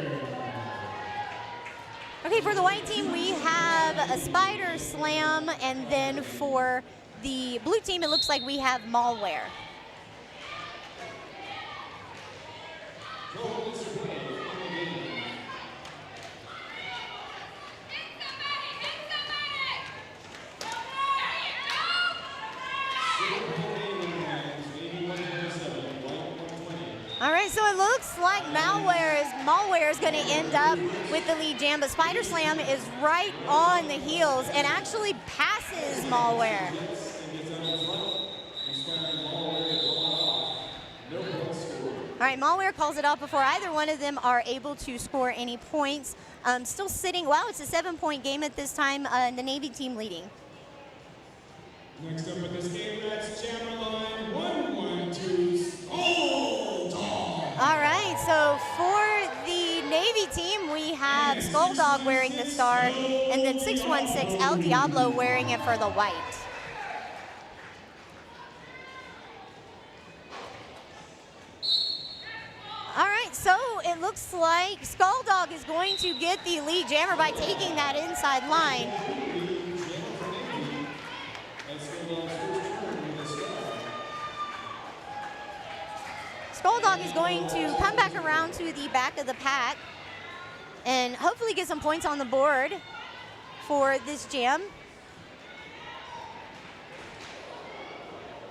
Okay, for the white team, we have a Spider Slam, and then for the blue team, it looks like we have Maulware. All right, so it looks like Maulware is going to end up with the lead jam, but Spider Slam is right on the heels and actually passes Maulware. All right, Maulware calls it off before either one of them are able to score any points. Still sitting, wow, it's a 7-point game at this time, the Navy team leading. Next up with this game match, jammer line 1-1-2, SkullDog. All right, so for the Navy team, we have SkullDog wearing the star, and then 616 El Diablo wearing it for the white. All right, so it looks like SkullDog is going to get the lead jammer by taking that inside line. SkullDog is going to come back around to the back of the pack and hopefully get some points on the board for this jam.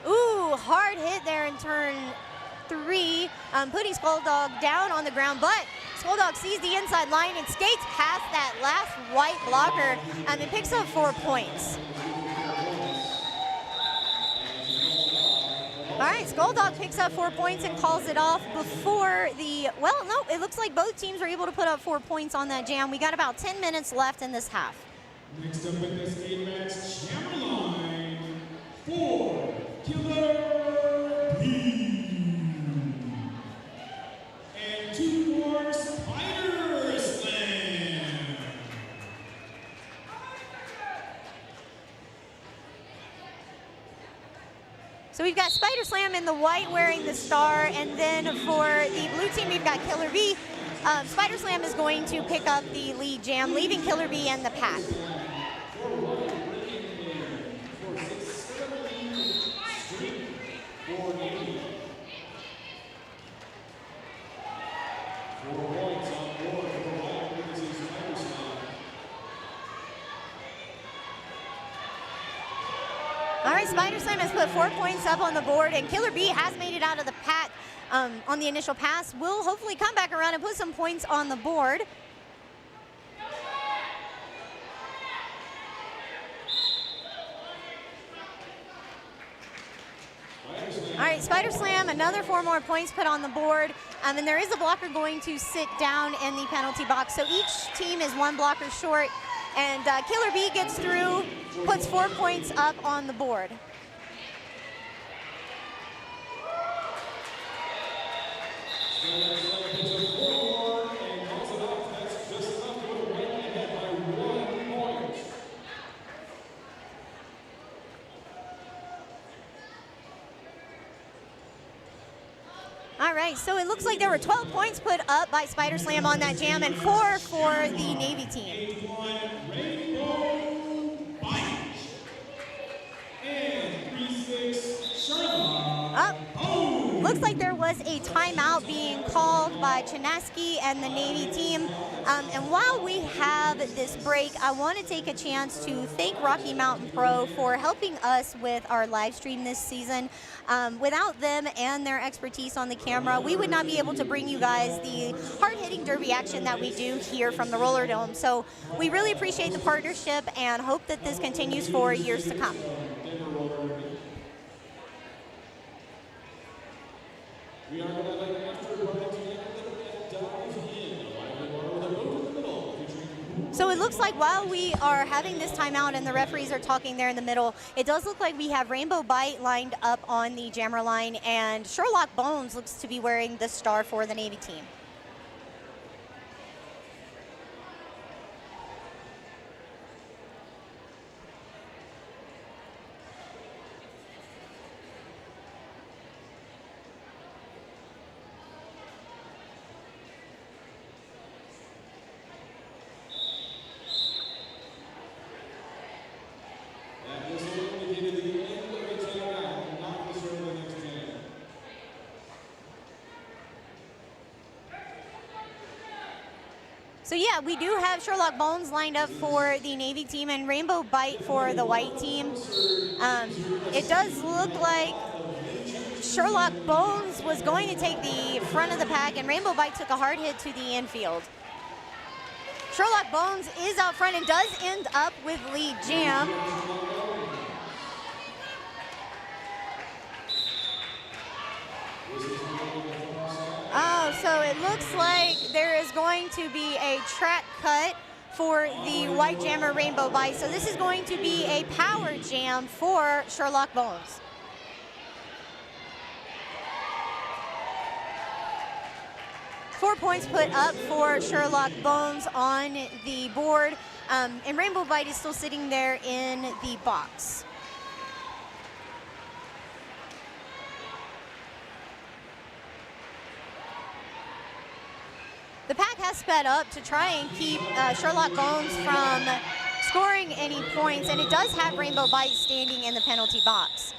Ooh, hard hit there in turn 3, putting SkullDog down on the ground, but SkullDog sees the inside line and skates past that last white blocker and picks up 4 points. All All right, SkullDog picks up 4 points and calls it off before the, well, no, it looks like both teams were able to put up 4 points on that jam. We got about 10 minutes left in this half. Next up in this game match, Jammerline for Killer Bea. And 2 for Spider Slam. So we've got Spider Slam in the white wearing the star, and then for the blue team, we've got Killer Bea. Spider Slam is going to pick up the lead jam, leaving Killer Bea in the pack. All right, Spider Slam has put 4 points up on the board, and Killer Bea has made it out of the pack on the initial pass. Will hopefully come back around and put some points on the board. All right, Spider Slam, another 4 more points put on the board. And there is a blocker going to sit down in the penalty box. So each team is 1 blocker short. And Killer Bea gets through, puts 4 points up on the board. All right, so it looks like there were 12 points put up by Spider Slam on that jam and 4 for the Navy team. Up. Looks like there was a timeout being called by Chinaski and the Navy team. And while we have this break, I want to take a chance to thank Rocky Mountain Pro for helping us with our live stream this season. Without them and their expertise on the camera, we would not be able to bring you guys the hard-hitting derby action that we do here from the Roller Dome. So we really appreciate the partnership and hope that this continues for years to come. We are going to let after dive in. So it looks like while we are having this timeout and the referees are talking there in the middle, it does look like we have Rainbow Bite lined up on the jammer line, and Sherlock Bones looks to be wearing the star for the Navy team. So yeah, we do have Sherlock Bones lined up for the Navy team and Rainbow Bite for the white team. It does look like Sherlock Bones was going to take the front of the pack, and Rainbow Bite took a hard hit to the infield. Sherlock Bones is out front and does end up with lead jam. Oh, so it looks like there is going to be a track cut for the white jammer Rainbow Bite. So this is going to be a power jam for Sherlock Bones. Four points put up for Sherlock Bones on the board, and Rainbow Bite is still sitting there in the box. The pack has sped up to try and keep Sherlock Bones from scoring any points, and it does have Rainbow Bite standing in the penalty box.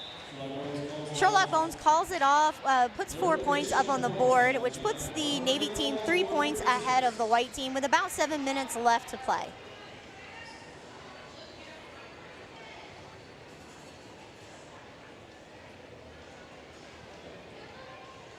Sherlock Bones calls it off, puts 4 points up on the board, which puts the Navy team 3 points ahead of the white team with about 7 minutes left to play.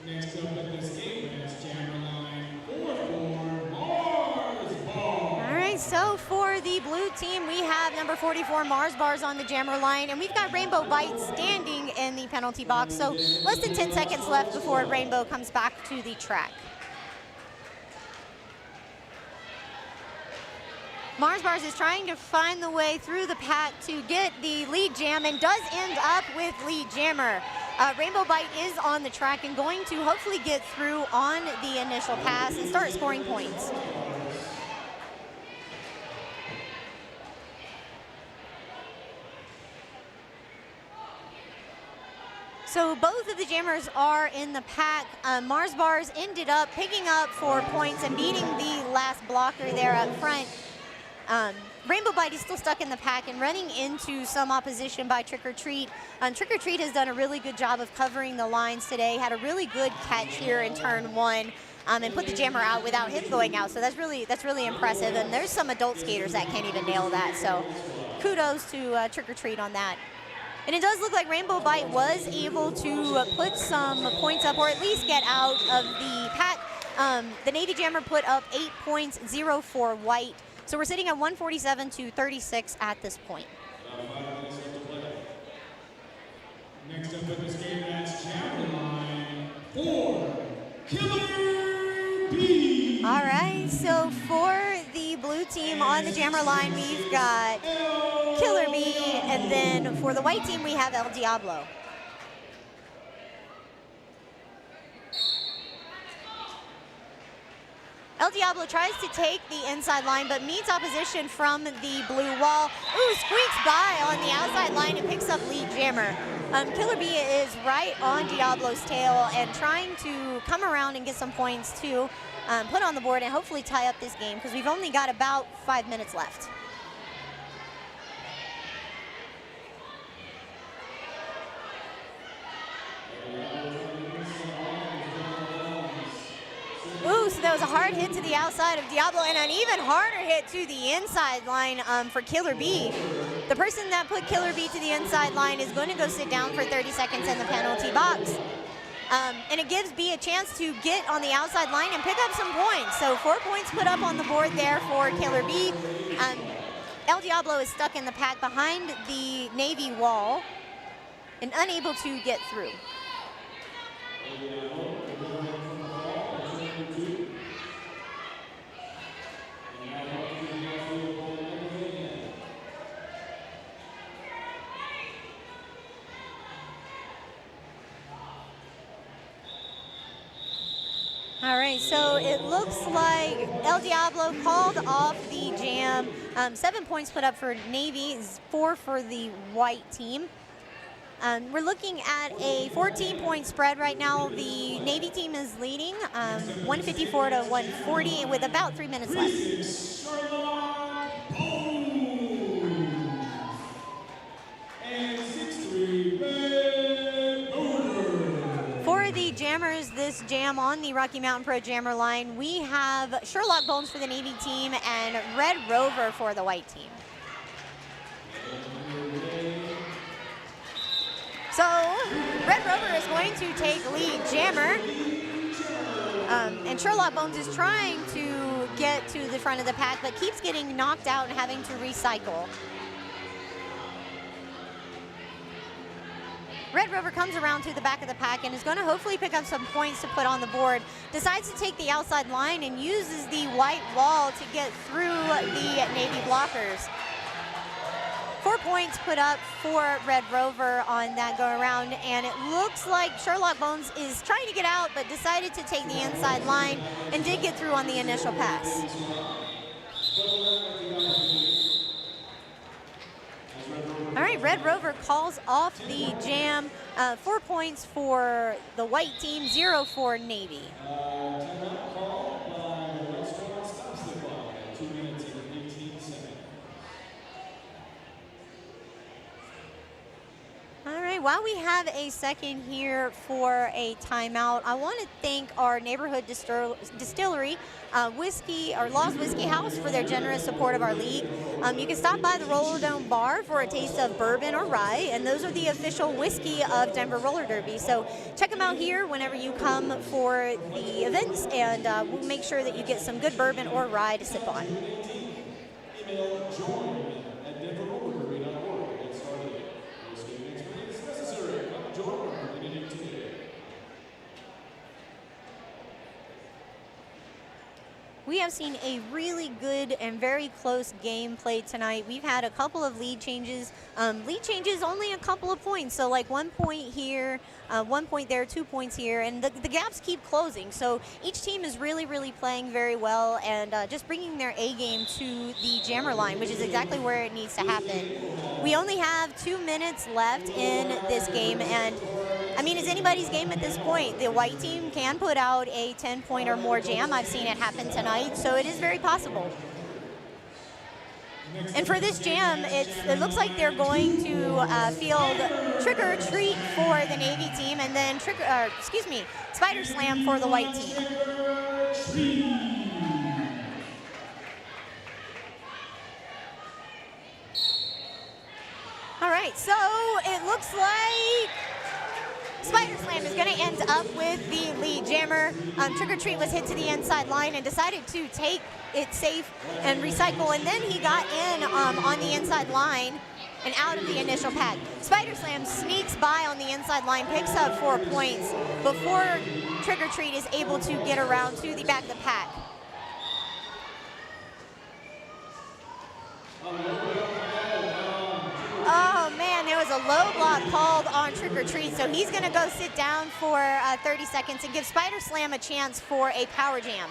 Next up in this game is Jammerline 4-4 MarzBarz. All right, so for the blue team, we have number 44 MarzBarz on the jammer line, and we've got Rainbow Bite standing in the penalty box. So less than 10 seconds left before Rainbow comes back to the track. MarzBarz is trying to find the way through the pack to get the lead jam and does end up with lead jammer. Rainbow Bite is on the track and going to hopefully get through on the initial pass and start scoring points. So both of the jammers are in the pack. MarzBarz ended up picking up 4 points and beating the last blocker there up front. Rainbow Bite is still stuck in the pack and running into some opposition by TrickOrTreat. TrickOrTreat has done a really good job of covering the lines today, had a really good catch here in turn 1, and put the jammer out without him going out. So that's really impressive. And there's some adult skaters that can't even nail that. So kudos to TrickOrTreat on that. And it does look like Rainbow Bite was able to put some points up, or at least get out of the pack. The Navy jammer put up 8 points, 0 for White. So we're sitting at 147 to 36 at this point. Next up in this game, that's chapter line 4, Killer Bea. All right, so for the blue team on the jammer line, we've got Killer Bea, and then for the white team, we have El Diablo. El Diablo tries to take the inside line, but meets opposition from the blue wall. Ooh, squeaks by on the outside line and picks up lead jammer. Killer Bea is right on Diablo's tail and trying to come around and get some points to put on the board and hopefully tie up this game, because we've only got about 5 minutes left. Ooh, so that was a hard hit to the outside of Diablo and an even harder hit to the inside line for Killer Bea. The person that put Killer Bea to the inside line is going to go sit down for 30 seconds in the penalty box. And it gives Bea a chance to get on the outside line and pick up some points. So 4 points put up on the board there for Killer Bea. El Diablo is stuck in the pack behind the Navy wall and unable to get through. All right, so it looks like El Diablo called off the jam. 7 points put up for Navy, 4 for the white team. We're looking at a 14-point spread right now. The Navy team is leading 154 to 140 with about 3 minutes left. Sherlock Bones. And 6-3 Red Rover. For the jammers, this jam on the Rocky Mountain Pro Jammer line, we have Sherlock Bones for the Navy team and Red Rover for the white team. So Red Rover is going to take lead jammer, and Sherlock Bones is trying to get to the front of the pack, but keeps getting knocked out and having to recycle. Red Rover comes around to the back of the pack and is going to hopefully pick up some points to put on the board. Decides to take the outside line and uses the white wall to get through the Navy blockers. 4 points put up for Red Rover on that go around, and it looks like Sherlock Bones is trying to get out, but decided to take the inside line and did get through on the initial pass. All right, Red Rover calls off the jam. 4 points for the white team, 0 for Navy. All right, while we have a second here for a timeout, I want to thank our neighborhood distillery, Whiskey, or Lost Whiskey House, for their generous support of our league. You can stop by the Roller Dome Bar for a taste of bourbon or rye, and those are the official whiskey of Denver Roller Derby. So check them out here whenever you come for the events, and we'll make sure that you get some good bourbon or rye to sip on. Email join@denverrollerderby.org. Get started. Your skating experience necessary. We have seen a really good and very close game played tonight. We've had a couple of lead changes. Lead changes only a couple of points, so like 1 point here, 1 point there, 2 points here, and the gaps keep closing. So each team is really, really playing very well and just bringing their A game to the jammer line, which is exactly where it needs to happen. We only have 2 minutes left in this game, and I mean, it's anybody's game at this point. The white team can put out a 10-point or more jam. I've seen it happen tonight, so it is very possible. And for this jam, it looks like they're going to field Trick or Treat for the Navy team, and then Spider Slam for the white team. All right, so it looks like Spider Slam is going to end up with the lead jammer. Trick or Treat was hit to the inside line and decided to take it safe and recycle, and then he got in on the inside line and out of the initial pack. Spider Slam sneaks by on the inside line, picks up 4 points before Trick or Treat is able to get around to the back of the pack. Oh man, there was a low block called on Trick or Treat, so he's going to go sit down for 30 seconds and give Spider Slam a chance for a power jam.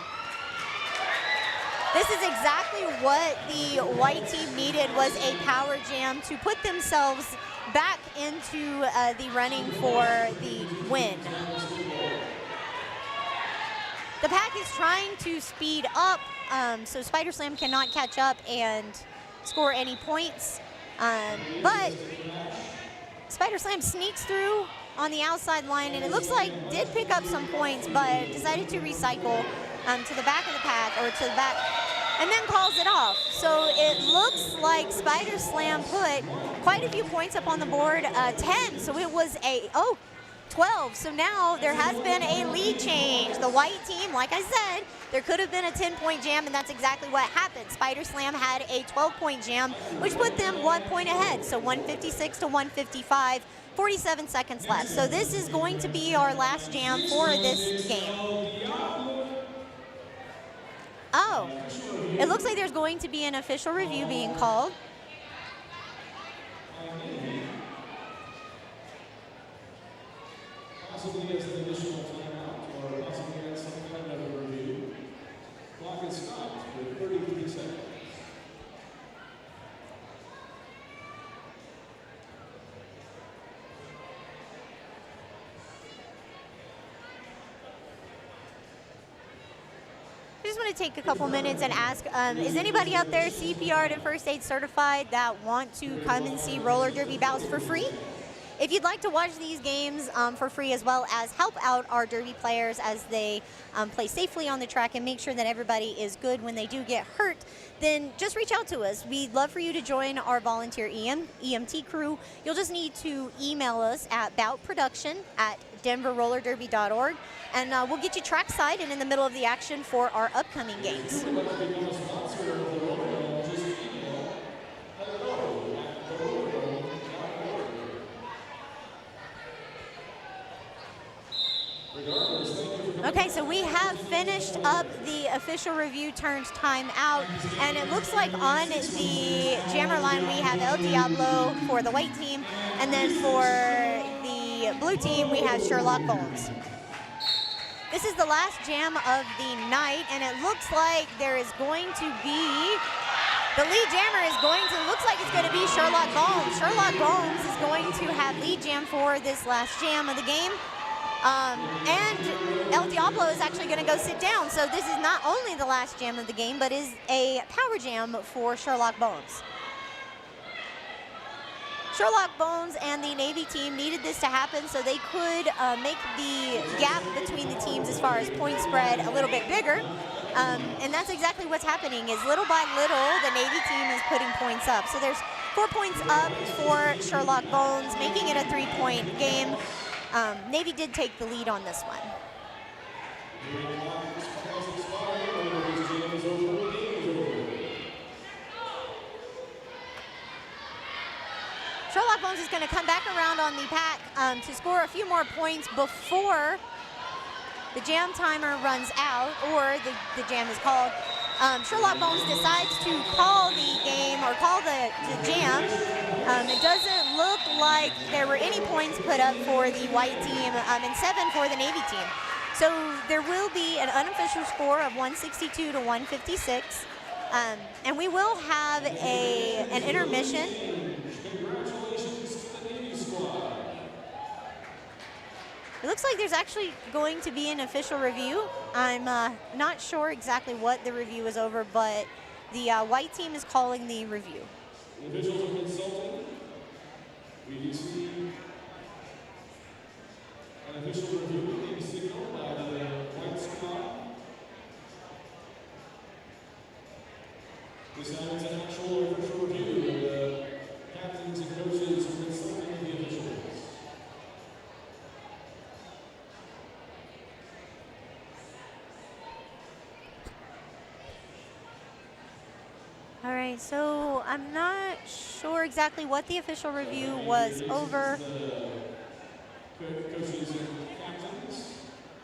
This is exactly what the white team needed, was a power jam to put themselves back into the running for the win. The pack is trying to speed up, so Spider Slam cannot catch up and score any points. But Spider Slam sneaks through on the outside line, and it looks like did pick up some points, but decided to recycle to the back of the pack, or to the back, and then calls it off. So it looks like Spider Slam put quite a few points up on the board, 10, so it was a, 12. So now there has been a lead change. The white team, like I said, there could have been a 10-point jam, and that's exactly what happened. Spider Slam had a 12-point jam, which put them 1 point ahead. So 156 to 155, 47 seconds left. So this is going to be our last jam for this game. Oh, it looks like there's going to be an official review being called. Possibly as an additional timeout, or possibly as some kind of a review. Clock is stopped with 33 seconds. I just want to take a couple minutes and ask, is anybody out there CPR and first aid certified that want to come and see roller derby bouts for free? If you'd like to watch these games for free, as well as help out our derby players as they play safely on the track and make sure that everybody is good when they do get hurt, then just reach out to us. We'd love for you to join our volunteer EMT crew. You'll just need to email us at boutproduction@denverrollerderby.org, and we'll get you trackside and in the middle of the action for our upcoming games. Okay, so we have finished up the official review turns time out, and it looks like on the jammer line we have El Diablo for the white team, and then for the blue team we have Sherlock Bones. This is the last jam of the night, and it looks like there is going to be, the lead jammer is going to, looks like it's going to be Sherlock Bones. Sherlock Bones is going to have lead jam for this last jam of the game. And El Diablo is actually going to go sit down. So this is not only the last jam of the game, but is a power jam for Sherlock Bones. Sherlock Bones and the Navy team needed this to happen so they could make the gap between the teams as far as point spread a little bit bigger. And that's exactly what's happening, is little by little the Navy team is putting points up. So there's 4 points up for Sherlock Bones, making it a 3-point game. Navy did take the lead on this one. Sherlock Bones is going to come back around on the pack to score a few more points before the jam timer runs out, or the jam is called, Sherlock Bones decides to call the game or call the jam. It doesn't look like there were any points put up for the white team and 7 for the Navy team. So there will be an unofficial score of 162 to 156. And we will have an intermission. It looks like there's actually going to be an official review. I'm not sure exactly what the review is over, but the white team is calling the review. The officials are consulting. We receive an official review being signaled by the white squad. This time it's an actual official review of the captains and coaches consulting the officials. All right, so I'm not sure exactly what the official review was over. Coaches and captains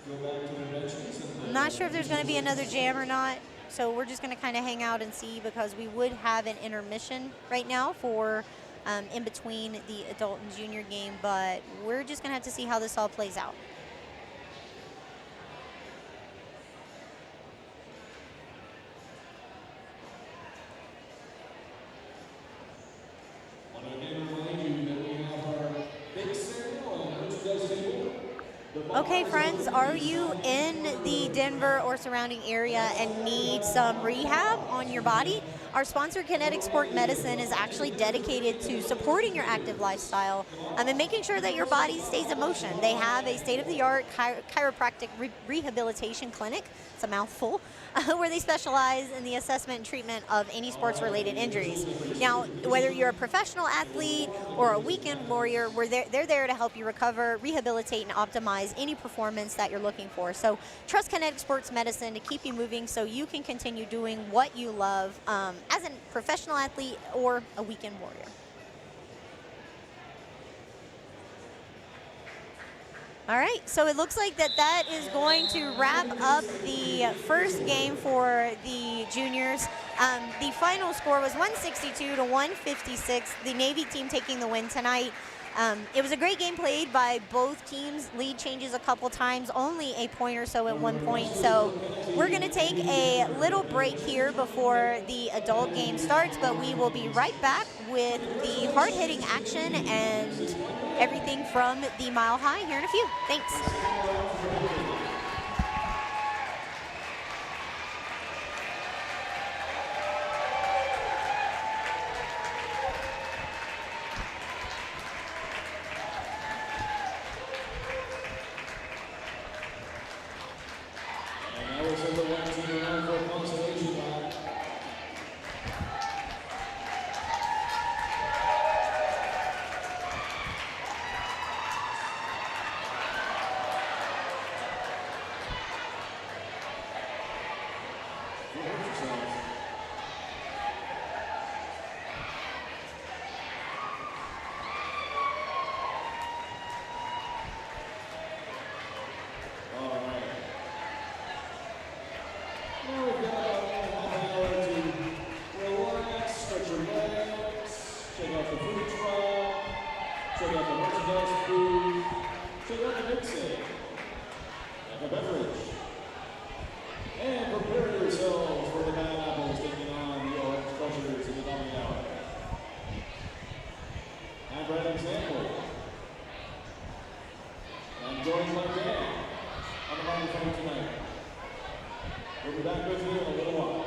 go back to their benches. I'm not sure if there's going to be another jam or not, so we're just going to kind of hang out and see, because we would have an intermission right now for in between the adult and junior game, but we're just going to have to see how this all plays out. Okay, friends, are you in the Denver or surrounding area and need some rehab on your body? Our sponsor, Kinetic Sport Medicine, is actually dedicated to supporting your active lifestyle and making sure that your body stays in motion. They have a state-of-the-art chiropractic rehabilitation clinic, it's a mouthful, where they specialize in the assessment and treatment of any sports-related injuries. Now, whether you're a professional athlete or a weekend warrior, they're there to help you recover, rehabilitate, and optimize any performance that you're looking for. So trust Kinetic Sports Medicine to keep you moving so you can continue doing what you love as a professional athlete or a weekend warrior. All right, so it looks like that is going to wrap up the first game for the juniors. The final score was 162 to 156. The Navy team taking the win tonight. It was a great game played by both teams. Lead changes a couple times, only a point or so at one point. So we're going to take a little break here before the adult game starts, but we will be right back with the hard-hitting action and everything from the Mile High here in a few. Thanks. We'll be back with you in a little while.